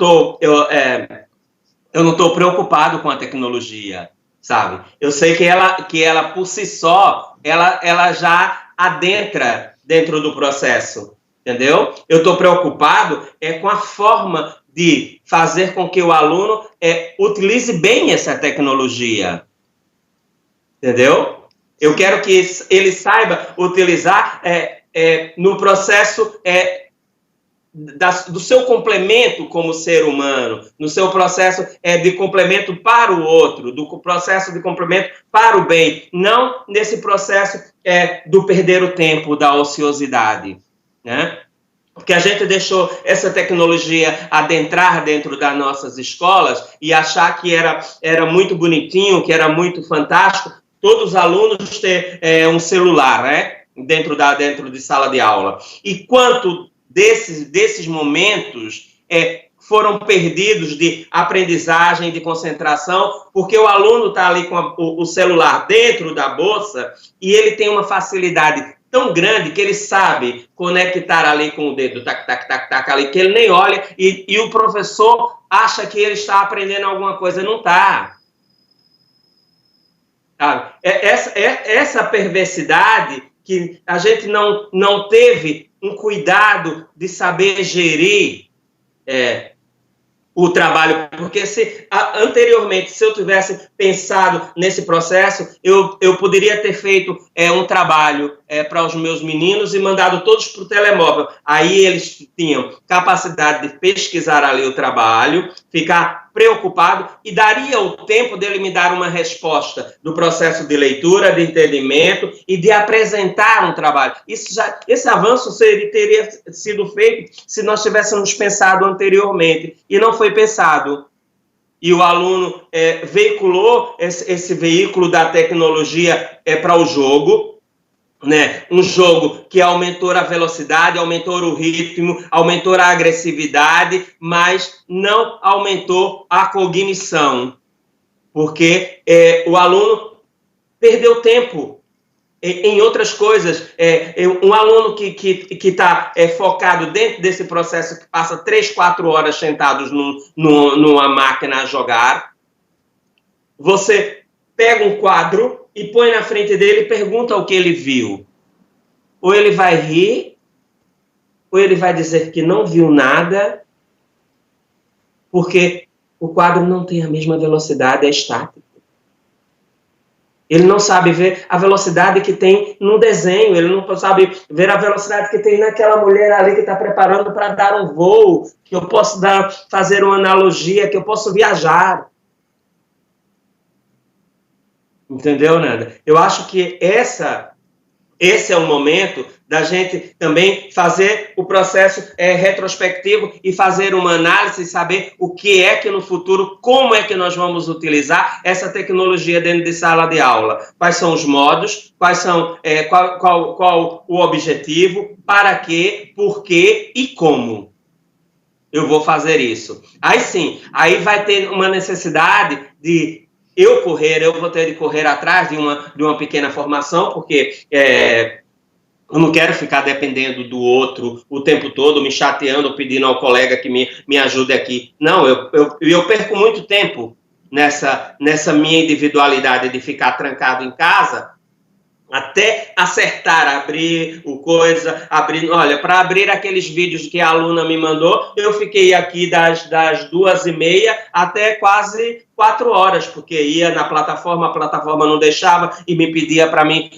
estou preocupado com a tecnologia, sabe? Eu sei que ela por si só, ela já adentra dentro do processo, entendeu? Eu estou preocupado com a forma de fazer com que o aluno utilize bem essa tecnologia, entendeu? Eu quero que ele saiba utilizar no processo do seu complemento como ser humano, no seu processo de complemento para o outro, do processo de complemento para o bem, não nesse processo do perder o tempo, da ociosidade, né? Porque a gente deixou essa tecnologia adentrar dentro das nossas escolas e achar que era muito bonitinho, que era muito fantástico, todos os alunos ter um celular, né? Dentro de sala de aula. E quanto desses momentos foram perdidos de aprendizagem, de concentração, porque o aluno está ali com o celular dentro da bolsa e ele tem uma facilidade tão grande que ele sabe conectar ali com o dedo, tac, tac, tac, tac, ali, que ele nem olha e o professor acha que ele está aprendendo alguma coisa, não está. Essa perversidade que a gente não teve um cuidado de saber gerir o trabalho, porque anteriormente, se eu tivesse pensado nesse processo, eu poderia ter feito um trabalho para os meus meninos e mandado todos para o telemóvel. Aí eles tinham capacidade de pesquisar ali o trabalho, ficar preocupado e daria o tempo dele me dar uma resposta do processo de leitura, de entendimento e de apresentar um trabalho. Esse avanço teria sido feito se nós tivéssemos pensado anteriormente e não foi pensado. E o aluno veiculou esse veículo da tecnologia para o jogo, né? Um jogo que aumentou a velocidade, aumentou o ritmo, aumentou a agressividade, mas não aumentou a cognição, porque o aluno perdeu tempo em outras coisas. Um aluno que está focado dentro desse processo, que passa 3, 4 horas sentados numa máquina a jogar, você pega um quadro e põe na frente dele e pergunta o que ele viu. Ou ele vai rir, ou ele vai dizer que não viu nada, porque o quadro não tem a mesma velocidade, é estático. Ele não sabe ver a velocidade que tem no desenho, ele não sabe ver a velocidade que tem naquela mulher ali que está preparando para dar um voo, que eu posso fazer uma analogia, que eu posso viajar. Entendeu, Nanda? Eu acho que esse é o momento da gente também fazer o processo retrospectivo e fazer uma análise e saber o que é que no futuro, como é que nós vamos utilizar essa tecnologia dentro de sala de aula. Quais são os modos, qual o objetivo, para quê, por quê e como eu vou fazer isso. Aí sim, aí vai ter uma necessidade de eu vou ter de correr atrás de uma pequena formação, porque eu não quero ficar dependendo do outro o tempo todo, me chateando, pedindo ao colega que me ajude aqui. Não, eu perco muito tempo nessa minha individualidade de ficar trancado em casa, até acertar, abrir olha, para abrir aqueles vídeos que a aluna me mandou, eu fiquei aqui das 2h30 até quase 4 horas, porque ia na plataforma, a plataforma não deixava e me pedia para mim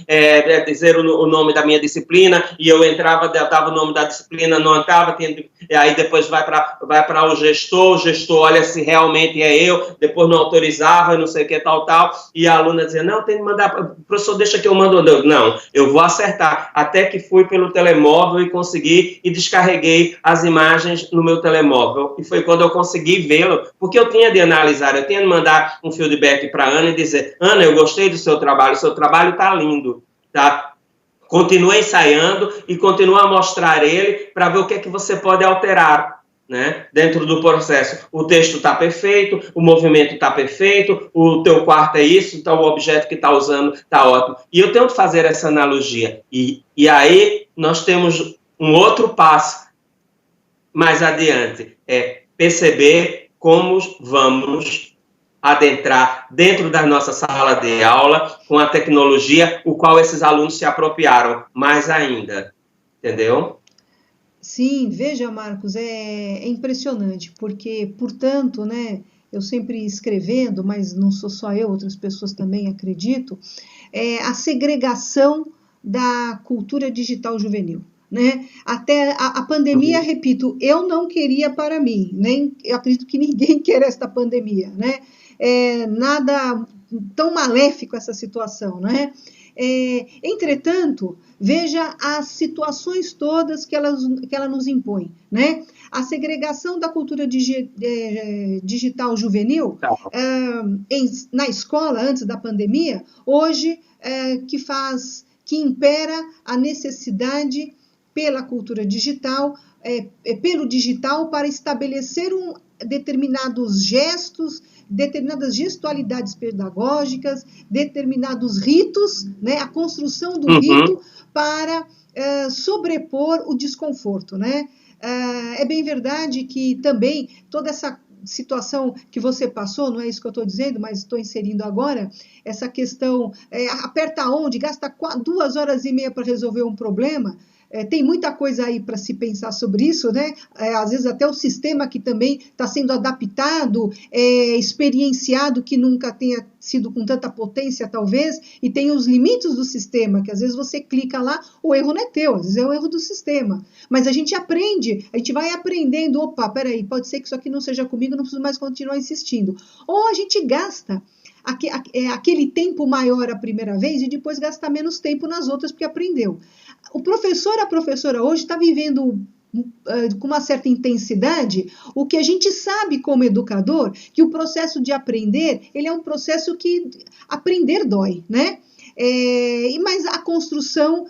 dizer o nome da minha disciplina, e eu entrava, dava o nome da disciplina, não entrava, aí depois vai para o gestor olha se realmente é eu, depois não autorizava, não sei o que, tal, e a aluna dizia, não, tem que mandar, professor, deixa que eu mando, não, eu vou acertar, até que fui pelo telemóvel e consegui, e descarreguei as imagens no meu telemóvel, e foi quando eu consegui vê-lo, porque eu tinha de analisar, eu tinha de mandar um feedback para a Ana e dizer, Ana, eu gostei do seu trabalho está lindo, tá? Continua ensaiando e continua a mostrar ele para ver o que é que você pode alterar, né, dentro do processo. O texto está perfeito, o movimento está perfeito, o teu quarto é isso, então o objeto que está usando está ótimo. E eu tenho que fazer essa analogia. E aí nós temos um outro passo mais adiante, é perceber como vamos adentrar dentro da nossa sala de aula com a tecnologia, o qual esses alunos se apropriaram mais ainda, entendeu? Sim, veja, Marcos, é impressionante, porque, portanto, né, eu sempre escrevendo, mas não sou só eu, outras pessoas também acredito, a segregação da cultura digital juvenil. Né? Até a pandemia, repito, eu não queria para mim, nem eu acredito que ninguém quer esta pandemia, né? Nada tão maléfico essa situação, né? Entretanto, veja as situações todas que ela nos impõe, né? A segregação da cultura digital juvenil na escola antes da pandemia, hoje que impera a necessidade pela cultura digital, pelo digital, para estabelecer determinados gestos, determinadas gestualidades pedagógicas, determinados ritos, né, a construção do rito para sobrepor o desconforto, né? É bem verdade que também toda essa situação que você passou, não é isso que eu estou dizendo, mas estou inserindo agora, essa questão, aperta onde, gasta 2 horas e meia para resolver um problema. Tem muita coisa aí para se pensar sobre isso, né? Às vezes até o sistema que também está sendo adaptado, experienciado, que nunca tenha sido com tanta potência, talvez, e tem os limites do sistema, que às vezes você clica lá, o erro não é teu, às vezes é o erro do sistema. Mas a gente aprende, a gente vai aprendendo, opa, peraí, pode ser que isso aqui não seja comigo, não preciso mais continuar insistindo. Ou a gente gasta aquele tempo maior a primeira vez e depois gasta menos tempo nas outras porque aprendeu. O professor, a professora hoje está vivendo com uma certa intensidade o que a gente sabe como educador, que o processo de aprender, ele é um processo que aprender dói, né? Mas a construção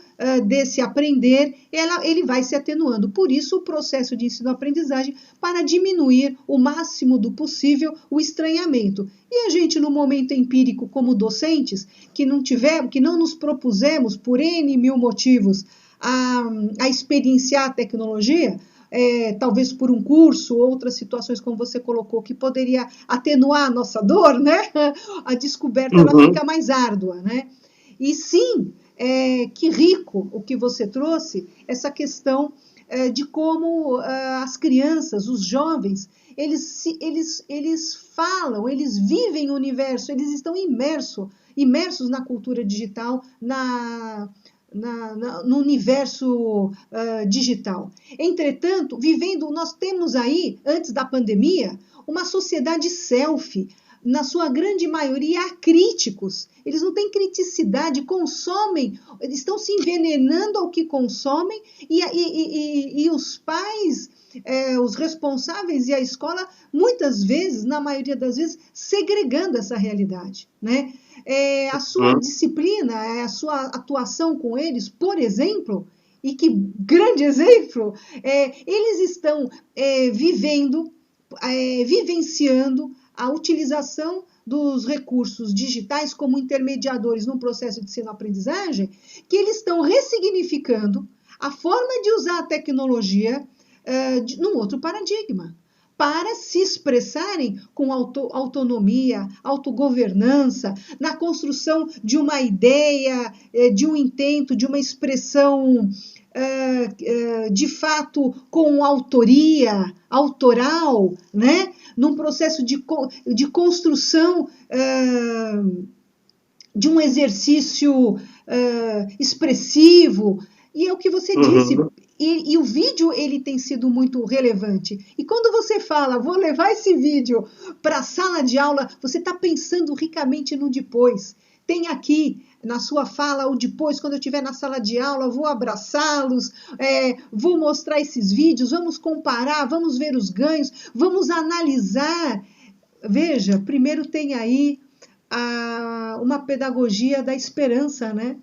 desse aprender, ele vai se atenuando. Por isso, o processo de ensino-aprendizagem para diminuir o máximo do possível o estranhamento. E a gente, no momento empírico, como docentes, que não nos propusemos, por N mil motivos, a experienciar a tecnologia, talvez por um curso, outras situações como você colocou, que poderia atenuar a nossa dor, né? A descoberta ela fica mais árdua, né? E sim, que rico o que você trouxe, essa questão de como as crianças, os jovens, eles falam, eles vivem o universo, eles estão imersos na cultura digital, no universo digital. Entretanto, nós temos aí, antes da pandemia, uma sociedade selfie, na sua grande maioria, acríticos. Eles não têm criticidade, consomem, estão se envenenando ao que consomem, e os pais, os responsáveis e a escola, muitas vezes, na maioria das vezes, segregando essa realidade, né? A sua disciplina, a sua atuação com eles, por exemplo, e que grande exemplo, eles estão vivenciando a utilização dos recursos digitais como intermediadores num processo de ensino-aprendizagem, que eles estão ressignificando a forma de usar a tecnologia num outro paradigma, para se expressarem com autonomia, autogovernança, na construção de uma ideia, de um intento, de uma expressão de fato, com autoria, autoral, né? Num processo de construção de um exercício expressivo. E é o que você disse, e o vídeo ele tem sido muito relevante. E quando você fala, vou levar esse vídeo para a sala de aula, você está pensando ricamente no depois. Tem aqui na sua fala o depois, quando eu estiver na sala de aula, vou abraçá-los, vou mostrar esses vídeos, vamos comparar, vamos ver os ganhos, vamos analisar. Veja, primeiro tem aí uma pedagogia da esperança, né?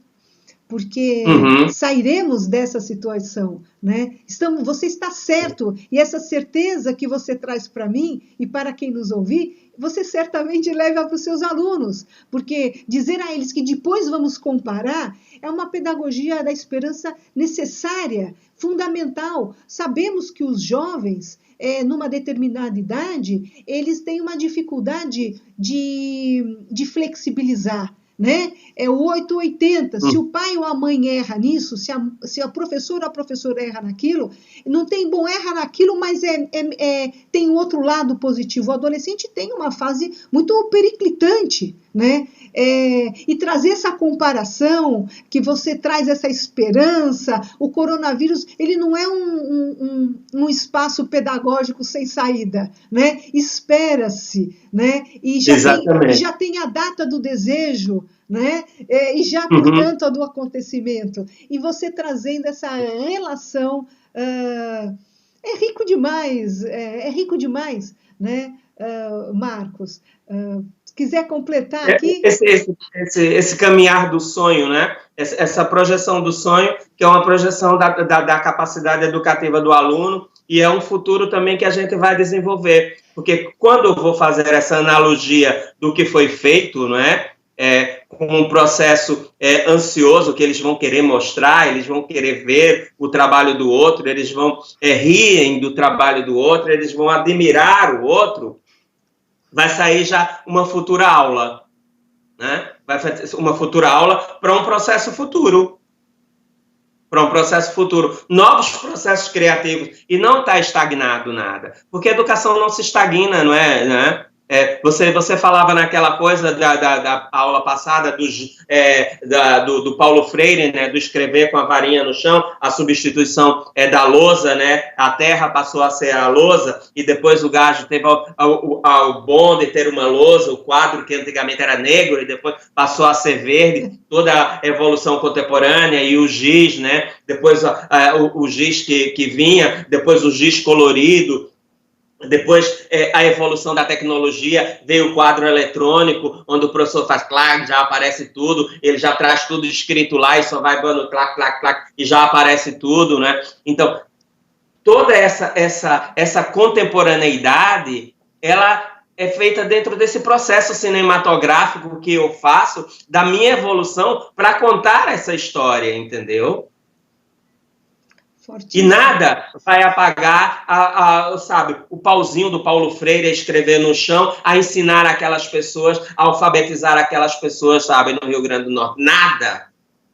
Porque sairemos dessa situação, né? Você está certo, e essa certeza que você traz para mim e para quem nos ouvir, você certamente leva para os seus alunos, porque dizer a eles que depois vamos comparar é uma pedagogia da esperança necessária, fundamental. Sabemos que os jovens, numa determinada idade, eles têm uma dificuldade de flexibilizar, né? É o 880. Se o pai ou a mãe erra nisso, se a professora ou a professora erra naquilo, não tem bom, erra naquilo, mas tem um outro lado positivo. O adolescente tem uma fase muito periclitante, né? E trazer essa comparação, que você traz essa esperança, o coronavírus, ele não é um espaço pedagógico sem saída, né? Espera-se, né? E já tem a data do desejo, né? E já, portanto, a do acontecimento. E você trazendo essa relação, é rico demais, né, Marcos? Se quiser completar aqui... Esse caminhar do sonho, né? Essa projeção do sonho, que é uma projeção da capacidade educativa do aluno, e é um futuro também que a gente vai desenvolver. Porque quando eu vou fazer essa analogia do que foi feito, não é? Com um processo ansioso, que eles vão querer mostrar, eles vão querer ver o trabalho do outro, eles vão riem do trabalho do outro, eles vão admirar o outro, vai sair já uma futura aula, né? Vai ser uma futura aula para um processo futuro. Para um processo futuro, novos processos criativos, e não está estagnado nada, porque a educação não se estagna, não é? Né? Você falava naquela coisa da aula passada do Paulo Freire, né, do escrever com a varinha no chão, a substituição da lousa, né, a terra passou a ser a lousa, e depois o gajo teve o bom de ter uma lousa, o quadro que antigamente era negro, e depois passou a ser verde, toda a evolução contemporânea, e o giz, né, depois o giz que vinha, depois o giz colorido. Depois, a evolução da tecnologia, veio o quadro eletrônico, onde o professor faz clac, já aparece tudo, ele já traz tudo escrito lá e só vai dando clac, clac, clac, e já aparece tudo, né? Então, toda essa contemporaneidade, ela é feita dentro desse processo cinematográfico que eu faço, da minha evolução, para contar essa história, entendeu? Fortíssimo. E nada vai apagar, sabe, o pauzinho do Paulo Freire a escrever no chão, a ensinar aquelas pessoas, a alfabetizar aquelas pessoas, sabe, no Rio Grande do Norte. Nada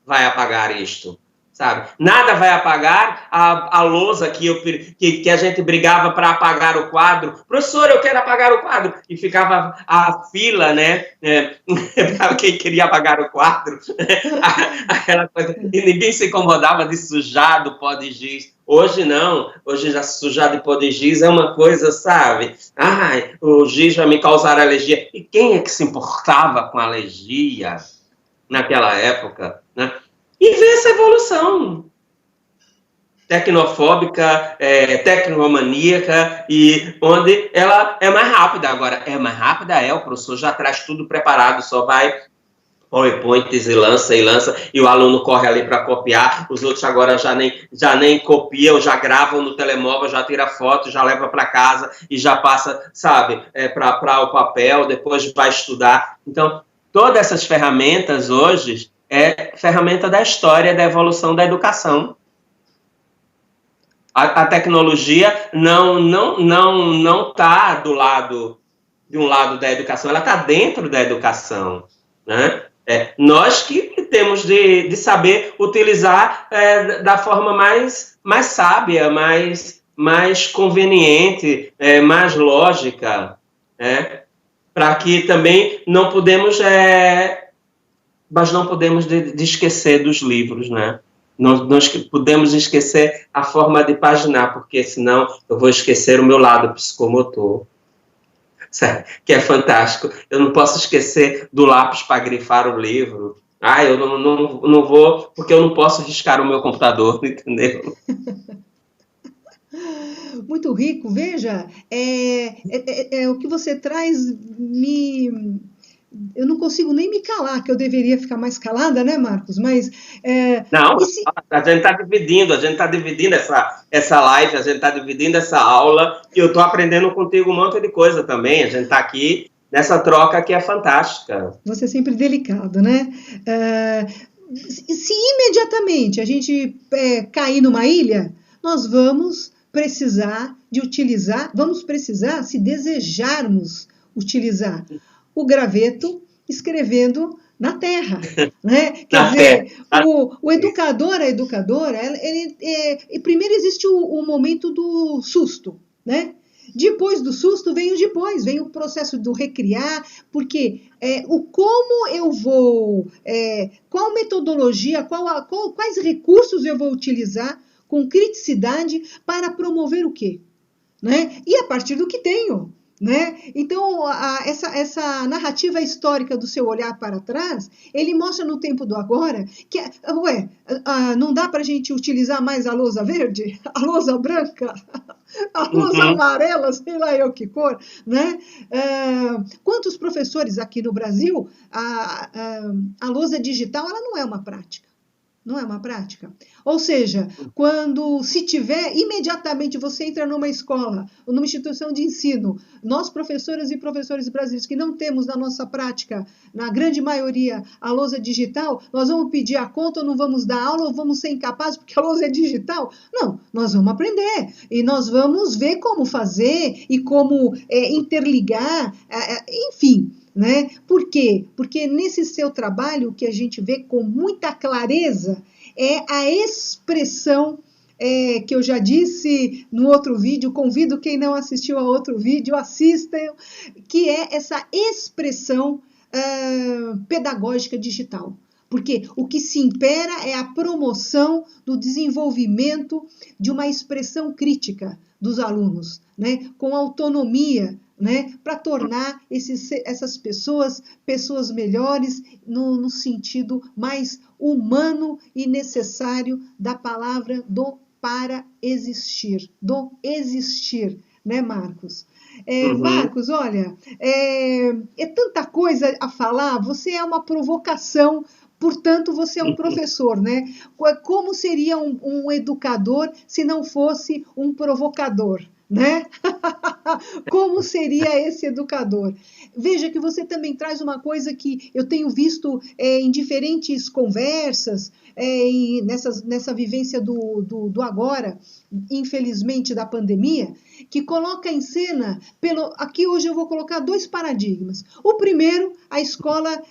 vai apagar isto, sabe? Nada vai apagar a lousa que a gente brigava para apagar o quadro. Professor, eu quero apagar o quadro. E ficava a fila, né? Para quem queria apagar o quadro. Aquela coisa. E ninguém se incomodava de sujar do pó de giz. Hoje não. Hoje já sujar de pó de giz é uma coisa, sabe? Ai, o giz vai me causar alergia. E quem é que se importava com alergia naquela época, né? E ver essa evolução tecnofóbica, tecnomaníaca, e onde ela é mais rápida. Agora, o professor já traz tudo preparado, só vai PowerPoints e lança, e o aluno corre ali para copiar, os outros agora já nem copiam, já gravam no telemóvel, já tira foto, já leva para casa e já passa, sabe, para o papel, depois vai estudar. Então, todas essas ferramentas hoje é ferramenta da história, da evolução da educação. A tecnologia não está de um lado da educação, ela está dentro da educação, né? Nós que temos de saber utilizar da forma mais sábia, mais conveniente, mais lógica, para que também não podemos, mas não podemos de esquecer dos livros, né? Nós podemos esquecer a forma de paginar, porque senão eu vou esquecer o meu lado psicomotor, que é fantástico. Eu não posso esquecer do lápis para grifar o livro. Eu não vou, porque eu não posso riscar o meu computador, entendeu? Muito rico. Veja, o que você traz eu não consigo nem me calar, que eu deveria ficar mais calada, né, Marcos? Mas... Não, a gente está dividindo essa live, a gente está dividindo essa aula, e eu estou aprendendo contigo um monte de coisa também. A gente está aqui nessa troca que é fantástica. Você é sempre delicado, né? Se imediatamente a gente cair numa ilha, nós vamos precisar de utilizar, se desejarmos utilizar o graveto escrevendo na terra, né? Quer dizer, o educador, a educadora, primeiro existe o momento do susto, né? Depois do susto vem o processo do recriar, porque como eu vou, qual metodologia, quais recursos eu vou utilizar com criticidade para promover o quê? Né? E a partir do que tenho. Né? Então, essa narrativa histórica do seu olhar para trás, ele mostra no tempo do agora que, não dá para a gente utilizar mais a lousa verde, a lousa branca, a lousa amarela, sei lá eu que cor, né? Quantos professores aqui no Brasil, a lousa digital, ela não é uma prática. Não é uma prática? Ou seja, se tiver, imediatamente você entra numa escola, ou numa instituição de ensino, nós, professoras e professores brasileiros, que não temos na nossa prática, na grande maioria, a lousa digital, nós vamos pedir a conta ou não vamos dar aula, ou vamos ser incapazes porque a lousa é digital? Não, nós vamos aprender. E nós vamos ver como fazer e como interligar, enfim. Né? Por quê? Porque nesse seu trabalho, o que a gente vê com muita clareza é a expressão que eu já disse no outro vídeo, convido quem não assistiu a outro vídeo, assistam, que é essa expressão pedagógica digital. Porque o que se impera é a promoção do desenvolvimento de uma expressão crítica dos alunos, né? Com autonomia, né, para tornar essas pessoas melhores no sentido mais humano e necessário da palavra para existir, né, Marcos? Marcos, olha, é tanta coisa a falar, você é uma provocação, portanto, você é um professor, né? Como seria um educador se não fosse um provocador? Né? Como seria esse educador? Veja que você também traz uma coisa que eu tenho visto em diferentes conversas, nessa vivência do agora, infelizmente, da pandemia, que coloca em cena, aqui hoje eu vou colocar 2 paradigmas. O primeiro, a escola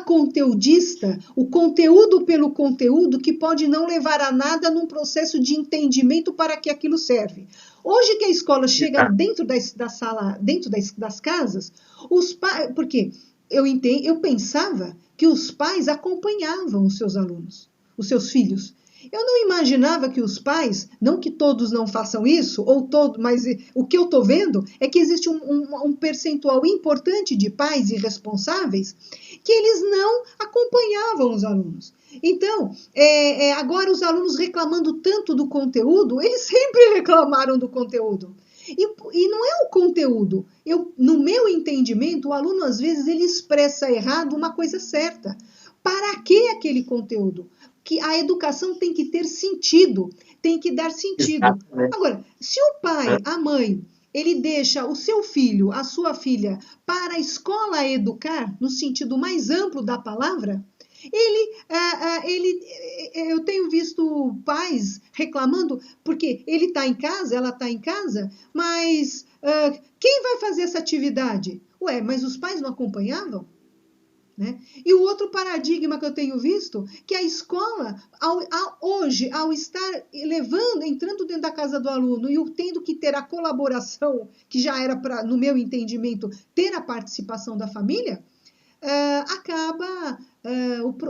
conteudista, o conteúdo pelo conteúdo, que pode não levar a nada num processo de entendimento para que aquilo serve. Hoje que a escola chega dentro da sala, dentro das casas, os pais, porque eu pensava que os pais acompanhavam os seus alunos, os seus filhos. Eu não imaginava que os pais, não que todos não façam isso, mas o que eu estou vendo é que existe um percentual importante de pais irresponsáveis que eles não acompanhavam os alunos. Então, agora os alunos reclamando tanto do conteúdo, eles sempre reclamaram do conteúdo. E não é o conteúdo. No meu entendimento, o aluno, às vezes, ele expressa errado uma coisa certa. Para que aquele conteúdo? Que a educação tem que ter sentido, tem que dar sentido. Exatamente. Agora, se o pai, a mãe, ele deixa o seu filho, a sua filha, para a escola educar, no sentido mais amplo da palavra, eu tenho visto pais reclamando, porque ele está em casa, ela está em casa, mas quem vai fazer essa atividade? Mas os pais não acompanhavam? né? E o outro paradigma que eu tenho visto, que a escola, hoje, ao estar entrando dentro da casa do aluno e tendo que ter a colaboração, que já era, no meu entendimento, ter a participação da família, acaba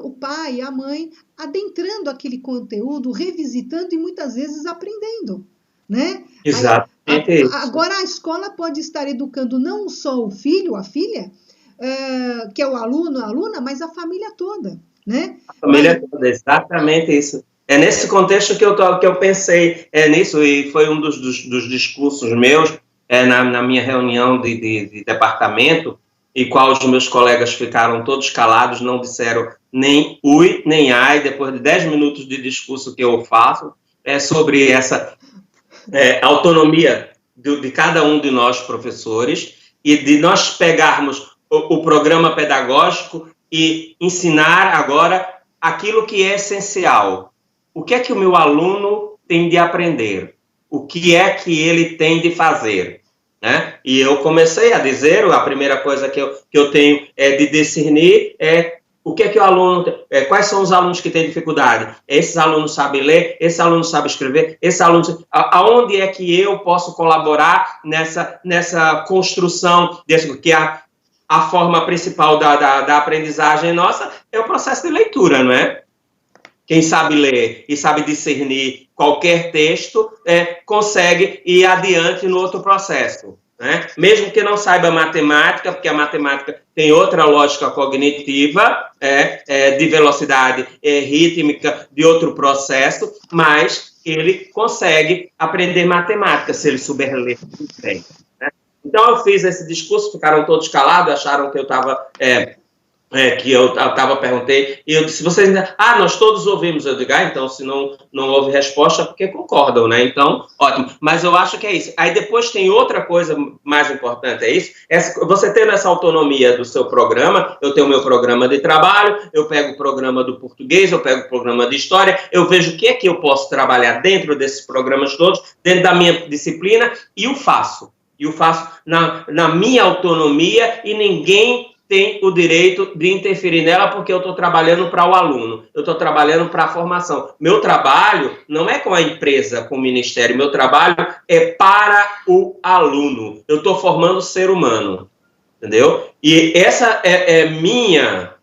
o pai e a mãe adentrando aquele conteúdo, revisitando e muitas vezes aprendendo, né? Exatamente. Agora a escola pode estar educando não só o filho, a filha, que é o aluno, a aluna, mas a família toda, né? A família toda, exatamente isso. É nesse contexto que eu pensei nisso, e foi um dos discursos meus na minha reunião de departamento, e qual os meus colegas ficaram todos calados, não disseram nem ui, nem ai, depois de 10 minutos de discurso que eu faço, sobre essa autonomia de cada um de nós, professores, e de nós pegarmos o programa pedagógico e ensinar agora aquilo que é essencial. O que é que o meu aluno tem de aprender? O que é que ele tem de fazer? Né? E eu comecei a dizer, a primeira coisa que eu tenho de discernir o que é que o aluno, quais são os alunos que têm dificuldade? Esses alunos sabem ler, esse aluno sabe escrever, esse aluno... Aonde é que eu posso colaborar nessa construção, que a forma principal da aprendizagem nossa é o processo de leitura, não é? Quem sabe ler e sabe discernir qualquer texto consegue ir adiante no outro processo, né? Mesmo que não saiba matemática, porque a matemática tem outra lógica cognitiva, de velocidade rítmica, de outro processo, mas ele consegue aprender matemática se ele souber ler bem, né? Então, eu fiz esse discurso, ficaram todos calados, acharam que eu estava... perguntei, e eu disse, vocês ainda... nós todos ouvimos. Eu digo, então, se não houve resposta, porque concordam, né? Então, ótimo. Mas eu acho que é isso. Aí depois tem outra coisa mais importante, é isso. Você tendo essa autonomia do seu programa, eu tenho o meu programa de trabalho, eu pego o programa do português, eu pego o programa de história, eu vejo o que é que eu posso trabalhar dentro desses programas todos, dentro da minha disciplina, e o faço. E o faço na minha autonomia, e ninguém tem o direito de interferir nela, porque eu estou trabalhando para o aluno, eu estou trabalhando para a formação. Meu trabalho não é com a empresa, com o ministério, meu trabalho é para o aluno. Eu estou formando o ser humano, entendeu? E essa é minha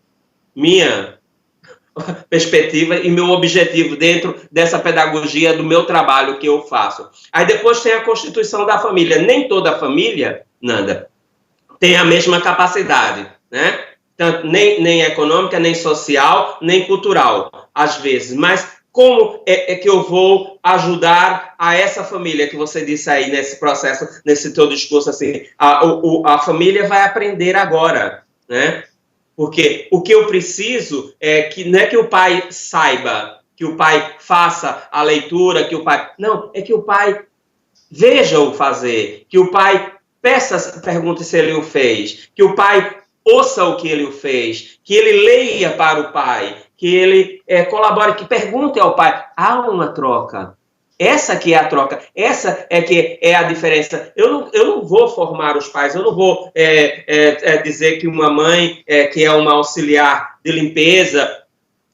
perspectiva e meu objetivo dentro dessa pedagogia do meu trabalho que eu faço. Aí depois tem a constituição da família. Nem toda família, Nanda, tem a mesma capacidade, né? Tanto, nem econômica, nem social, nem cultural, às vezes. Mas como é que eu vou ajudar a essa família que você disse aí nesse processo, nesse teu discurso, assim, a família vai aprender agora, né? Porque o que eu preciso não é que o pai saiba, que o pai faça a leitura, que o pai... Não, é que o pai veja-o fazer, que o pai pergunte se ele o fez, que o pai ouça o que ele o fez, que ele leia para o pai, que ele colabore, que pergunte ao pai. Há uma troca. Essa que é a troca, essa é que é a diferença. Eu não vou formar os pais, eu não vou dizer que uma mãe que é uma auxiliar de limpeza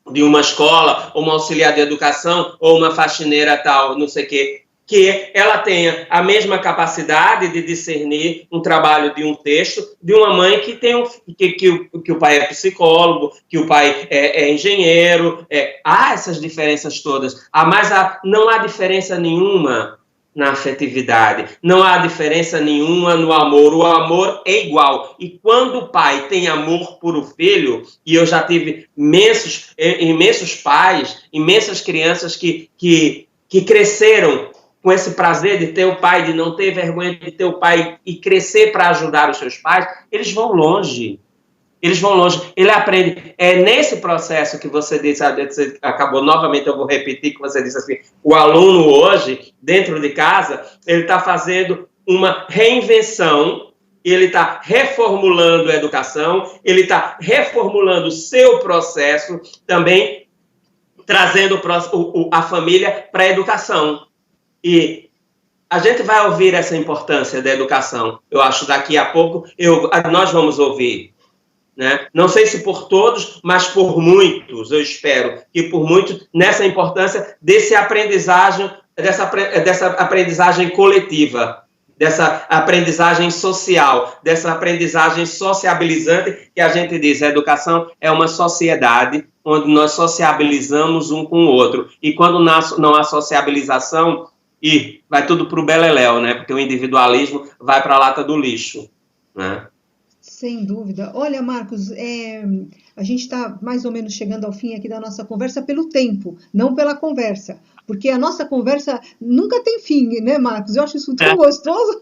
de uma escola, ou uma auxiliar de educação, ou uma faxineira tal, não sei o quê, que ela tenha a mesma capacidade de discernir um trabalho de um texto de uma mãe que tem que o pai é psicólogo, que o pai é engenheiro. Há essas diferenças todas, mas não há diferença nenhuma na afetividade, não há diferença nenhuma no amor. O amor é igual. E quando o pai tem amor por o filho, e eu já tive imensos pais, imensas crianças que cresceram com esse prazer de ter o pai, de não ter vergonha de ter o pai e crescer para ajudar os seus pais, eles vão longe. Eles vão longe. Ele aprende. É nesse processo que você disse, você acabou novamente, eu vou repetir, que você disse assim, o aluno hoje, dentro de casa, ele está fazendo uma reinvenção, ele está reformulando a educação, ele está reformulando o seu processo, também trazendo a família para a educação. E a gente vai ouvir essa importância da educação. Eu acho daqui a pouco nós vamos ouvir. né? Não sei se por todos, mas por muitos, eu espero que por muitos, nessa importância dessa aprendizagem coletiva, dessa aprendizagem social, dessa aprendizagem sociabilizante, que a gente diz, a educação é uma sociedade onde nós sociabilizamos um com o outro. E quando não há sociabilização, vai tudo para o beleléu, né? Porque o individualismo vai para a lata do lixo, né? Sem dúvida. Olha, Marcos, a gente está mais ou menos chegando ao fim aqui da nossa conversa pelo tempo, não pela conversa. Porque a nossa conversa nunca tem fim, né, Marcos? Eu acho isso tão gostoso.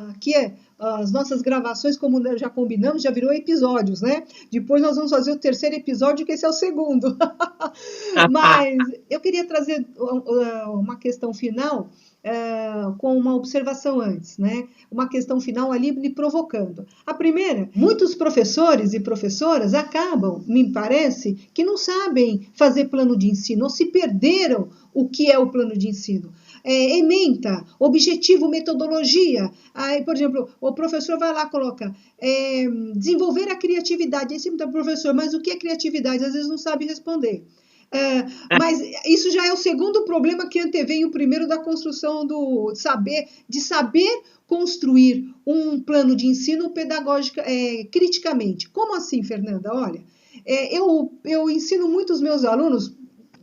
Aqui as nossas gravações, como já combinamos, já virou episódios, né? Depois nós vamos fazer o terceiro episódio, que esse é o segundo. Mas eu queria trazer uma questão final, com uma observação antes, né? Uma questão final ali me provocando. A primeira, muitos professores e professoras acabam, me parece, que não sabem fazer plano de ensino, ou se perderam o que é o plano de ensino. Ementa, objetivo, metodologia. Aí, por exemplo, o professor vai lá e coloca desenvolver a criatividade. Aí você pergunta, professor, mas o que é criatividade? Às vezes não sabe responder. Mas isso já é o segundo problema que antevém o primeiro da construção de saber construir um plano de ensino pedagógico criticamente. Como assim, Fernanda? Olha, eu ensino muitos meus alunos,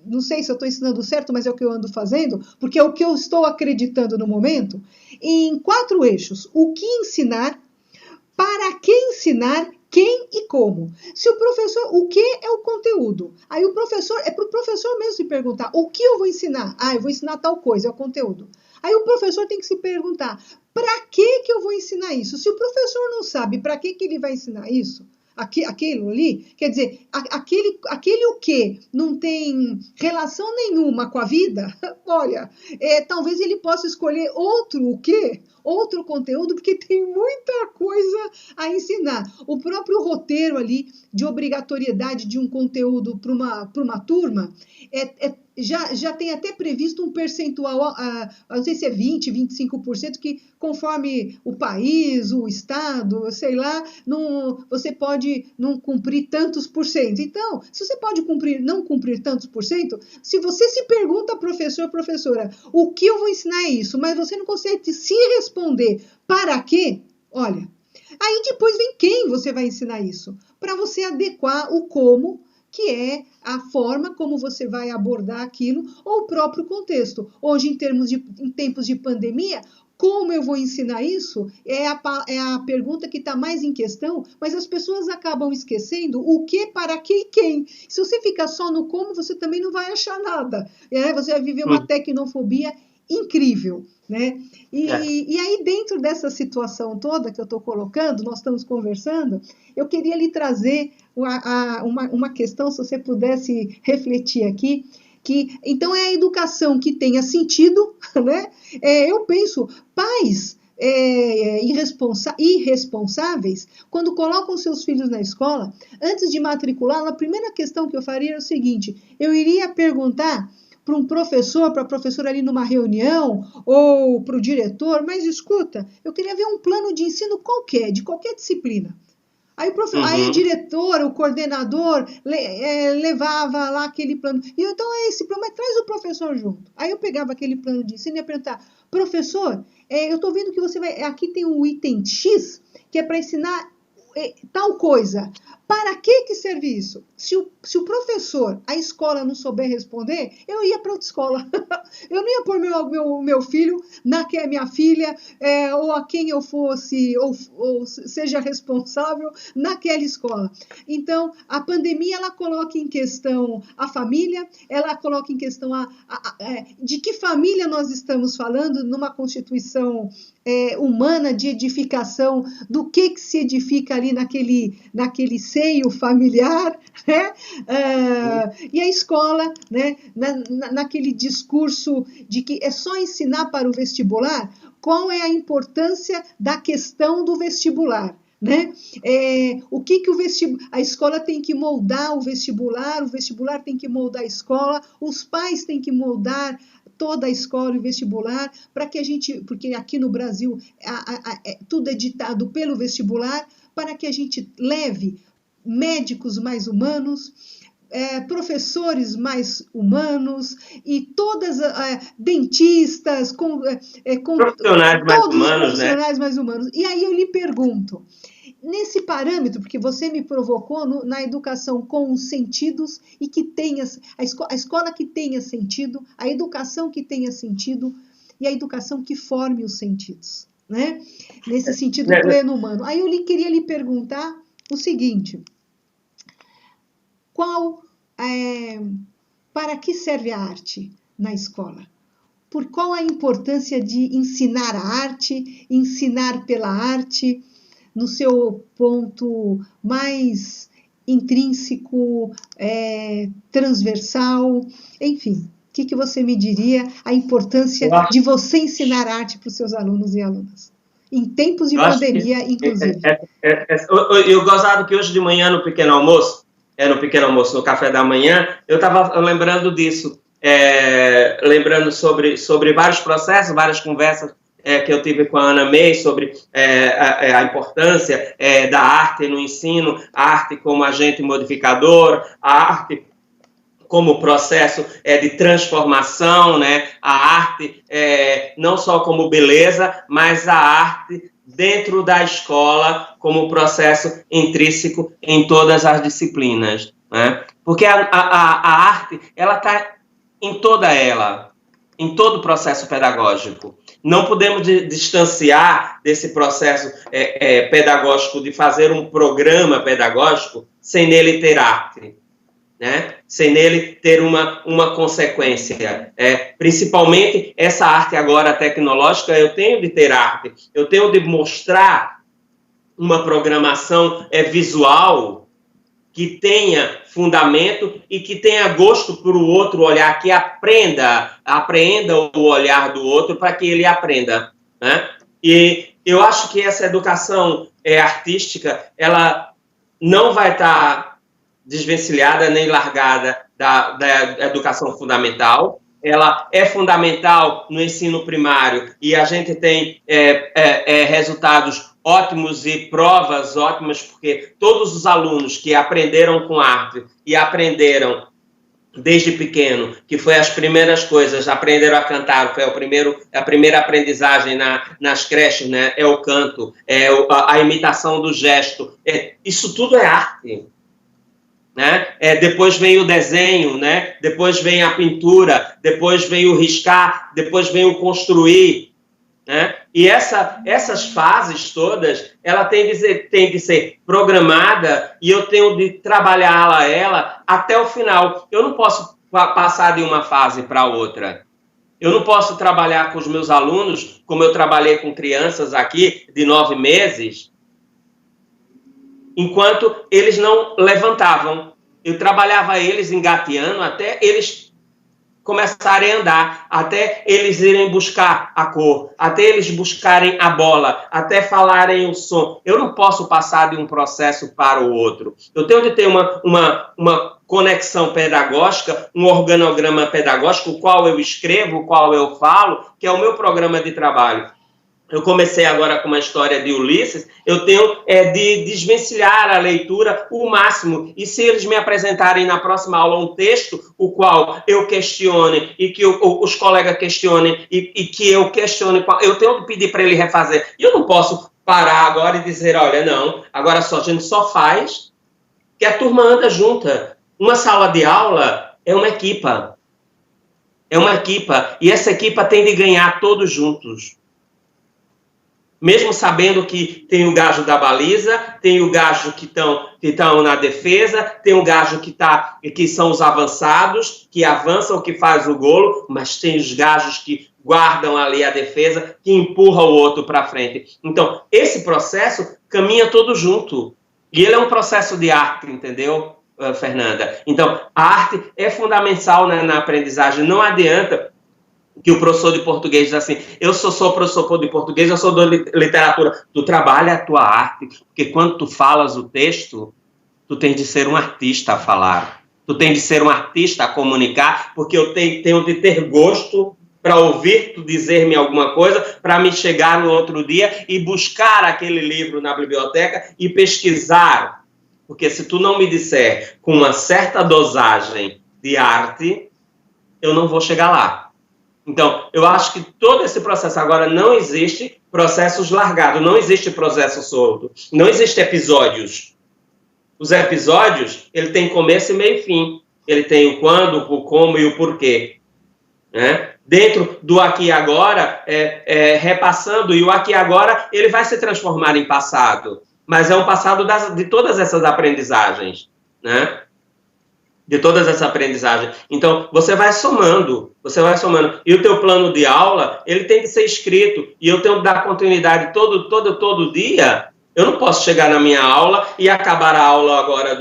não sei se eu estou ensinando certo, mas é o que eu ando fazendo, porque é o que eu estou acreditando no momento, em 4 eixos. O que ensinar, para que ensinar, quem e como. Se o professor, o que é o conteúdo? Aí o professor, é para o professor mesmo se perguntar, o que eu vou ensinar? Eu vou ensinar tal coisa, é o conteúdo. Aí o professor tem que se perguntar, para que eu vou ensinar isso? Se o professor não sabe para que ele vai ensinar isso, aquilo ali, quer dizer, aquele o que não tem relação nenhuma com a vida, olha, talvez ele possa escolher outro o quê? Outro conteúdo, porque tem muita coisa a ensinar. O próprio roteiro ali de obrigatoriedade de um conteúdo para uma turma já tem até previsto um percentual, não sei se é 20%, 25%, que conforme o país, o estado, sei lá, você pode não cumprir tantos por cento. Então, se você pode não cumprir tantos por cento, se você se pergunta, professora, o que eu vou ensinar é isso, mas você não consegue se responder para quê? Olha, aí depois vem quem você vai ensinar isso, para você adequar o como, que é a forma como você vai abordar aquilo, ou o próprio contexto. Hoje, em tempos de pandemia, como eu vou ensinar isso? É a pergunta que está mais em questão, mas as pessoas acabam esquecendo o que, para que e quem. Se você ficar só no como, você também não vai achar nada. Você vai viver uma tecnofobia incrível, né? E aí, dentro dessa situação toda que eu estou colocando, nós estamos conversando, eu queria lhe trazer uma questão, se você pudesse refletir aqui, que então é a educação que tenha sentido, né? Eu penso, pais irresponsáveis, quando colocam seus filhos na escola, antes de matricular, a primeira questão que eu faria era o seguinte, eu iria perguntar para um professor, para a professora ali numa reunião, ou para o diretor, mas escuta, eu queria ver um plano de ensino qualquer, de qualquer disciplina. Aí, aí a diretora, o coordenador, levava lá aquele plano. E eu, então é esse plano, mas traz o professor junto. Aí eu pegava aquele plano de ensino e ia perguntar, professor, eu estou vendo que você vai... Aqui tem um item X, que é para ensinar tal coisa. Para que serve isso? Se o professor, a escola não souber responder, eu ia para outra escola. Eu não ia pôr meu filho, minha filha, ou a quem eu fosse, ou seja responsável naquela escola. Então, a pandemia, ela coloca em questão a família, ela coloca em questão de que família nós estamos falando numa constituição humana de edificação, do que se edifica ali naquele seio familiar, né? E a escola, né? Naquele discurso de que é só ensinar para o vestibular, qual é a importância da questão do vestibular? Né? O que a escola tem que moldar o vestibular tem que moldar a escola, os pais têm que moldar toda a escola e vestibular, para que a gente, porque aqui no Brasil tudo é ditado pelo vestibular, para que a gente leve médicos mais humanos, professores mais humanos e todas dentistas, profissionais mais todos humanos, os profissionais, né? Mais humanos. E aí eu lhe pergunto, nesse parâmetro, porque você me provocou na educação com os sentidos e que tenha a escola que tenha sentido, a educação que tenha sentido e a educação que forme os sentidos, né? Nesse sentido pleno humano. Aí eu queria lhe perguntar o seguinte: para que serve a arte na escola? Qual a importância de ensinar a arte, ensinar pela arte, no seu ponto mais intrínseco, transversal, enfim, o que você me diria a importância de você ensinar arte para os seus alunos e alunas? Em tempos de pandemia, inclusive. Eu gostava que hoje de manhã, no pequeno almoço, no café da manhã, eu estava lembrando disso, lembrando sobre vários processos, várias conversas que eu tive com a Ana May sobre a importância da arte no ensino, a arte como agente modificador, a arte como processo de transformação, né? A arte não só como beleza, mas a arte dentro da escola como processo intrínseco em todas as disciplinas, né? Porque a arte, ela está em em todo o processo pedagógico. Não podemos distanciar desse processo pedagógico de fazer um programa pedagógico sem nele ter arte, né? Sem nele ter uma consequência. Principalmente essa arte agora tecnológica, eu tenho de ter arte, eu tenho de mostrar uma programação visual que tenha fundamento e que tenha gosto para o outro olhar, que apreenda o olhar do outro para que ele aprenda, né? E eu acho que essa educação artística, ela não vai estar desvencilhada nem largada da educação fundamental. Ela é fundamental no ensino primário e a gente tem resultados ótimos e provas ótimas, porque todos os alunos que aprenderam com arte e aprenderam desde pequeno, que foi as primeiras coisas, aprenderam a cantar, foi a primeira aprendizagem nas creches, né? É o canto, a imitação do gesto, isso tudo é arte. Né? Depois vem o desenho, né? Depois vem a pintura, depois vem o riscar, depois vem o construir, né? E essas fases todas, ela tem de ser programada e eu tenho de trabalhar ela até o final. Eu não posso passar de uma fase para outra. Eu não posso trabalhar com os meus alunos, como eu trabalhei com crianças aqui de 9 meses, enquanto eles não levantavam. Eu trabalhava eles engateando até eles começarem a andar, até eles irem buscar a cor, até eles buscarem a bola, até falarem o som. Eu não posso passar de um processo para o outro. Eu tenho de ter uma conexão pedagógica, um organograma pedagógico, o qual eu escrevo, o qual eu falo, que é o meu programa de trabalho. Eu comecei agora com uma história de Ulisses, eu tenho de desvencilhar a leitura o máximo. E se eles me apresentarem na próxima aula um texto, o qual eu questione, e que os colegas questionem, e que eu questione, eu tenho de pedir para ele refazer. E eu não posso parar agora e dizer, olha, não, agora só, a gente só faz que a turma anda junta. Uma sala de aula é uma equipa. É uma equipa. E essa equipa tem de ganhar todos juntos. Mesmo sabendo que tem o gajo da baliza, tem o gajo que estão na defesa, tem o gajo que são os avançados, que avançam, que faz o golo, mas tem os gajos que guardam ali a defesa, que empurram o outro para frente. Então, esse processo caminha todo junto. E ele é um processo de arte, entendeu, Fernanda? Então, a arte é fundamental, né, na aprendizagem. Não adianta que o professor de português diz assim, eu sou professor de português, eu sou de literatura. Tu trabalha a tua arte, porque quando tu falas o texto, tu tens de ser um artista a falar. Tu tens de ser um artista a comunicar, porque eu tenho de ter gosto para ouvir tu dizer-me alguma coisa, para me chegar no outro dia e buscar aquele livro na biblioteca e pesquisar. Porque se tu não me disser com uma certa dosagem de arte, eu não vou chegar lá. Então, eu acho que todo esse processo agora não existe processos largados, não existe processo solto, não existe episódios. Os episódios, ele tem começo, meio e fim. Ele tem o quando, o como e o porquê. Né? Dentro do aqui e agora, repassando, e o aqui e agora, ele vai se transformar em passado. Mas é um passado de todas essas aprendizagens. Né? De todas essas aprendizagens. Então, você vai somando. E o teu plano de aula, ele tem que ser escrito. E eu tenho que dar continuidade todo dia. Eu não posso chegar na minha aula e acabar a aula agora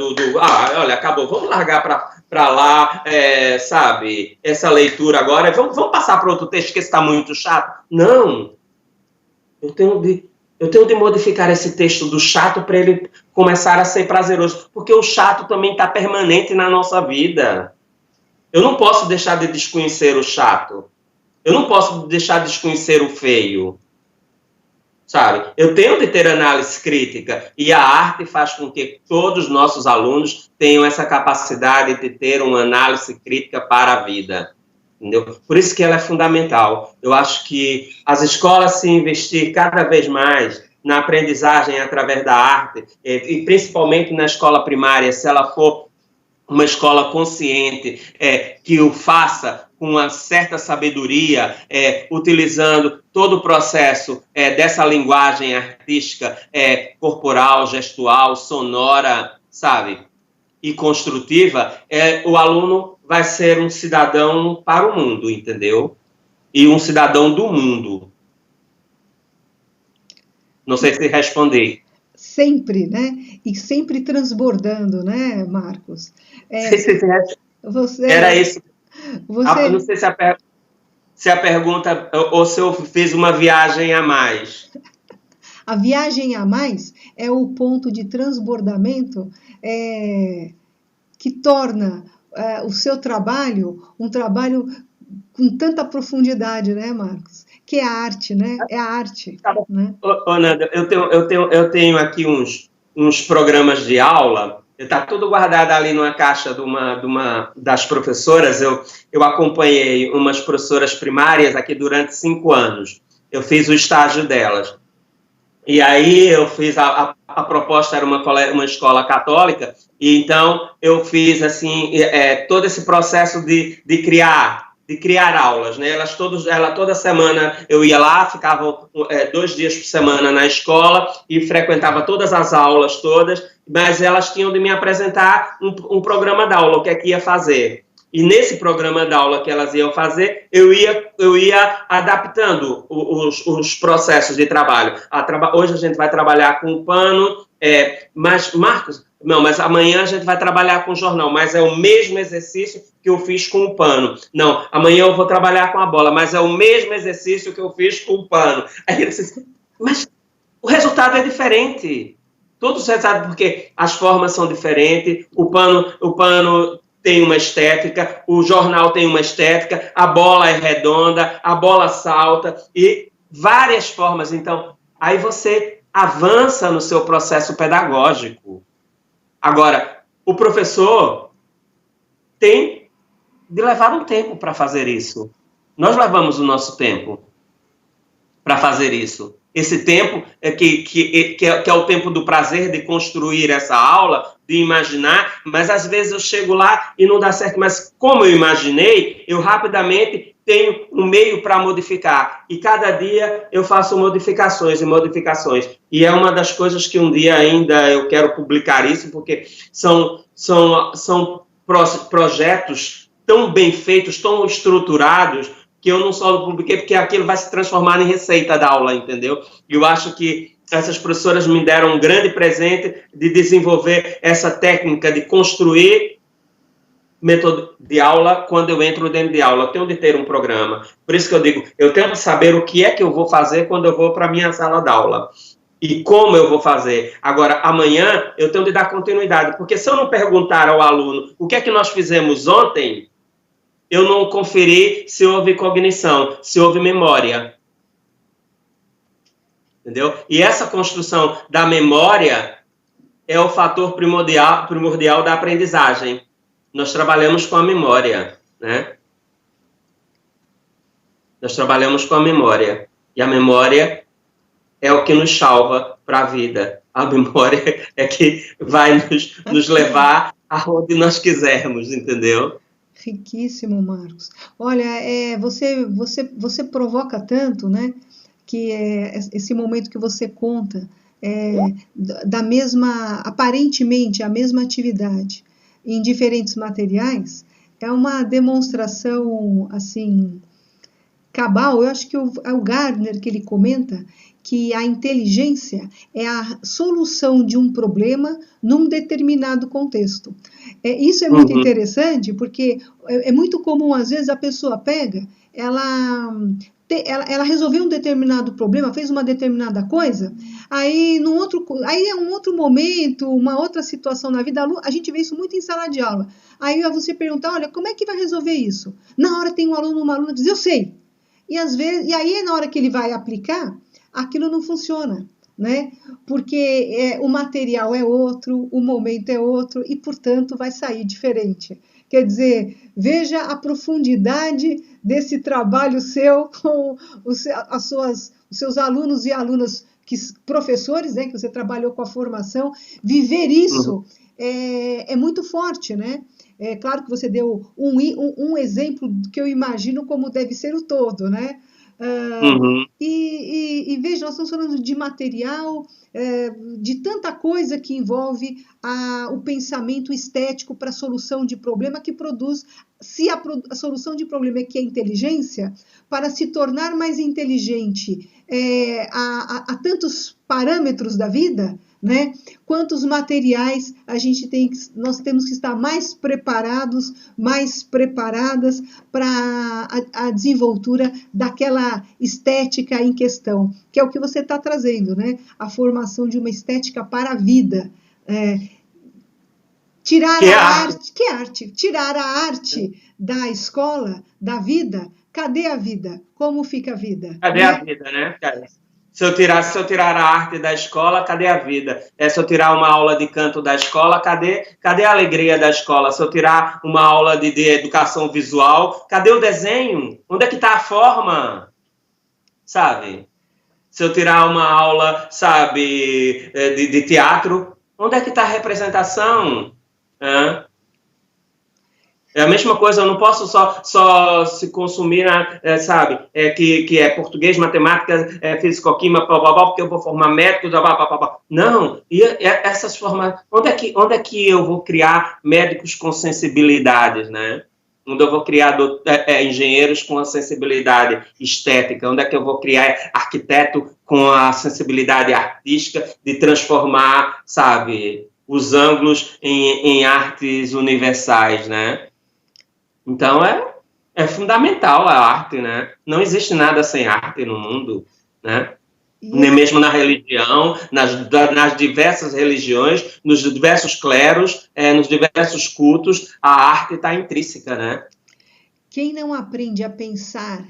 olha, acabou, vamos largar para lá, sabe, essa leitura agora, vamos passar para outro texto que está muito chato. Não. Eu tenho de modificar esse texto do chato para ele começar a ser prazeroso, porque o chato também está permanente na nossa vida. Eu não posso deixar de desconhecer o chato. Eu não posso deixar de desconhecer o feio. Sabe? Eu tenho de ter análise crítica, e a arte faz com que todos os nossos alunos tenham essa capacidade de ter uma análise crítica para a vida. Entendeu? Por isso que ela é fundamental. Eu acho que as escolas se investir cada vez mais na aprendizagem através da arte, e principalmente na escola primária, se ela for uma escola consciente, que o faça com uma certa sabedoria, utilizando todo o processo dessa linguagem artística, corporal, gestual, sonora, sabe, e construtiva, o aluno vai ser um cidadão para o mundo, entendeu? E um cidadão do mundo. Não sei se responder. Sempre, né? E sempre transbordando, né, Marcos? Era isso. Não sei se a pergunta, ou se eu fiz uma viagem a mais. A viagem a mais é o ponto de transbordamento que torna o seu trabalho um trabalho com tanta profundidade, né, Marcos? Que é a arte, né? É a arte. Né? Nanda, eu tenho aqui uns programas de aula. Está tudo guardado ali numa caixa de uma das professoras. Eu acompanhei umas professoras primárias aqui durante 5 anos. Eu fiz o estágio delas. E aí eu fiz a proposta era uma escola católica, e então eu fiz assim todo esse processo de criar aulas, né? Ela toda semana eu ia lá, ficava 2 dias por semana na escola e frequentava todas as aulas todas, mas elas tinham de me apresentar um programa de aula, o que é que ia fazer. E nesse programa de aula que elas iam fazer, eu ia adaptando os processos de trabalho. Hoje a gente vai trabalhar com pano, mas, Marcos, não, mas amanhã a gente vai trabalhar com jornal, mas é o mesmo exercício que eu fiz com o pano. Não, amanhã eu vou trabalhar com a bola, mas é o mesmo exercício que eu fiz com o pano. Aí eu disse, mas o resultado é diferente. Todos os resultados, porque as formas são diferentes, o pano tem uma estética, o jornal tem uma estética, a bola é redonda, a bola salta, e várias formas. Então, aí você avança no seu processo pedagógico. Agora, o professor tem de levar um tempo para fazer isso. Nós levamos o nosso tempo para fazer isso. Esse tempo que é o tempo do prazer de construir essa aula, de imaginar, mas às vezes eu chego lá e não dá certo. Mas como eu imaginei, eu rapidamente tenho um meio para modificar. E cada dia eu faço modificações e modificações. E é uma das coisas que um dia ainda eu quero publicar isso, porque são projetos tão bem feitos, tão estruturados, que eu não só publiquei porque aquilo vai se transformar em receita da aula, entendeu? E eu acho que essas professoras me deram um grande presente de desenvolver essa técnica de construir método de aula quando eu entro dentro de aula. Eu tenho de ter um programa. Por isso que eu digo, eu tenho de saber o que é que eu vou fazer quando eu vou para a minha sala de aula. E como eu vou fazer. Agora, amanhã, eu tenho de dar continuidade. Porque se eu não perguntar ao aluno o que é que nós fizemos ontem, eu não conferi se houve cognição, se houve memória. Entendeu? E essa construção da memória é o fator primordial da aprendizagem. Nós trabalhamos com a memória, né? Nós trabalhamos com a memória. E a memória é o que nos salva para a vida. A memória é que vai nos levar aonde nós quisermos, entendeu? Riquíssimo, Marcos. Olha, você provoca tanto, né? Que esse momento que você conta da mesma, aparentemente, a mesma atividade em diferentes materiais, é uma demonstração, assim, cabal. Eu acho que é o Gardner que ele comenta que a inteligência é a solução de um problema num determinado contexto. Isso é muito interessante, porque é muito comum, às vezes, a pessoa pega, ela resolveu um determinado problema, fez uma determinada coisa, aí é um outro momento, uma outra situação na vida, a gente vê isso muito em sala de aula. Aí você pergunta, olha, como é que vai resolver isso? Na hora tem um aluno, uma aluna que diz, eu sei. E aí na hora que ele vai aplicar, aquilo não funciona, né? Porque o material é outro, o momento é outro, e, portanto, vai sair diferente. Quer dizer, veja a profundidade desse trabalho seu com os seus alunos e alunas, professores, né, que você trabalhou com a formação. Viver isso é muito forte, né? É claro que você deu um exemplo que eu imagino como deve ser o todo, né? E veja, nós estamos falando de material, de tanta coisa que envolve o pensamento estético para a solução de problema que produz, se a solução de problema é que é inteligência, para se tornar mais inteligente a tantos parâmetros da vida, né? Quantos materiais nós temos que estar mais preparados, mais preparadas para a desenvoltura daquela estética em questão, que é o que você está trazendo, né? A formação de uma estética para a vida. Tirar a arte da escola, da vida. Cadê a vida? Como fica a vida? Cadê a vida, né, cara? Se eu tirar a arte da escola, cadê a vida? Se eu tirar uma aula de canto da escola, cadê a alegria da escola? Se eu tirar uma aula de educação visual, cadê o desenho? Onde é que está a forma? Sabe? Se eu tirar uma aula, sabe, de teatro, onde é que está a representação? É a mesma coisa, eu não posso só se consumir, sabe, que é português, matemática, físico-química, porque eu vou formar médicos, não, e essas formas, onde é que eu vou criar médicos com sensibilidades, né? Onde eu vou criar engenheiros com a sensibilidade estética, onde é que eu vou criar arquiteto com a sensibilidade artística de transformar, sabe, os ângulos em artes universais, né? Então, é fundamental a arte, né? Não existe nada sem arte no mundo, né? Nem mesmo na religião, nas diversas religiões, nos diversos cleros, nos diversos cultos, a arte está intrínseca, né? Quem não aprende a pensar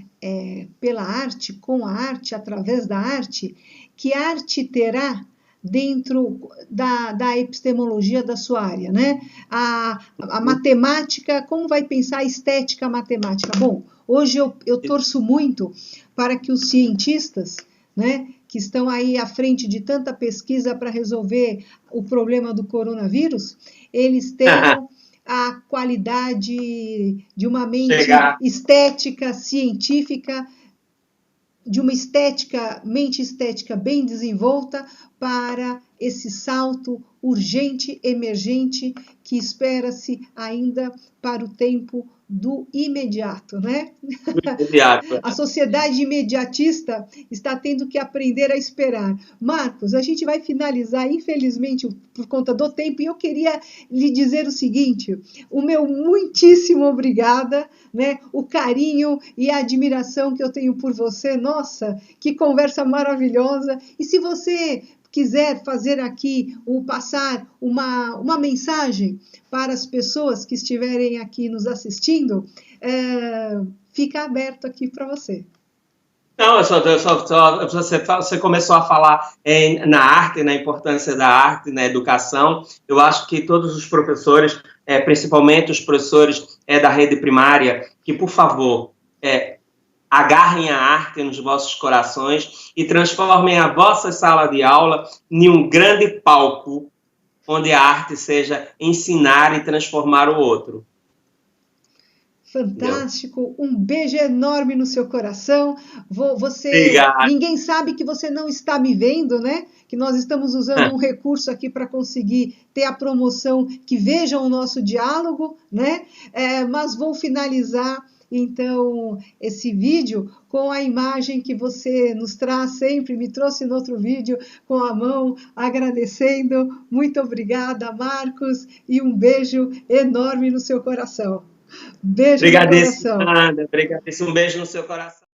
pela arte, com a arte, através da arte, que arte terá dentro da epistemologia da sua área, né? A matemática, como vai pensar a estética matemática? Bom, hoje eu torço muito para que os cientistas, né, que estão aí à frente de tanta pesquisa para resolver o problema do coronavírus, eles tenham a qualidade de uma mente estética, científica, de uma mente estética bem desenvolta para esse salto urgente, emergente, que espera-se ainda para o tempo do imediato, né? Imediato. A sociedade imediatista está tendo que aprender a esperar. Marcos, a gente vai finalizar, infelizmente, por conta do tempo, e eu queria lhe dizer o seguinte: o meu muitíssimo obrigada, né? O carinho e a admiração que eu tenho por você. Nossa, que conversa maravilhosa! E se você quiser fazer aqui, ou passar uma mensagem para as pessoas que estiverem aqui nos assistindo, fica aberto aqui para você. Não, você começou a falar na arte, na importância da arte, na educação. Eu acho que todos os professores, principalmente os professores da rede primária, que, por favor, agarrem a arte nos vossos corações e transformem a vossa sala de aula em um grande palco onde a arte seja ensinar e transformar o outro. Fantástico, um beijo enorme no seu coração. Obrigado. Ninguém sabe que você não está me vendo, né? Que nós estamos usando um recurso aqui para conseguir ter a promoção que vejam o nosso diálogo, né? Mas vou finalizar então esse vídeo com a imagem que você nos traz sempre, me trouxe no outro vídeo com a mão, agradecendo. Muito obrigada, Marcos, e um beijo enorme no seu coração. Beijo no coração. Obrigadíssimo, um beijo no seu coração.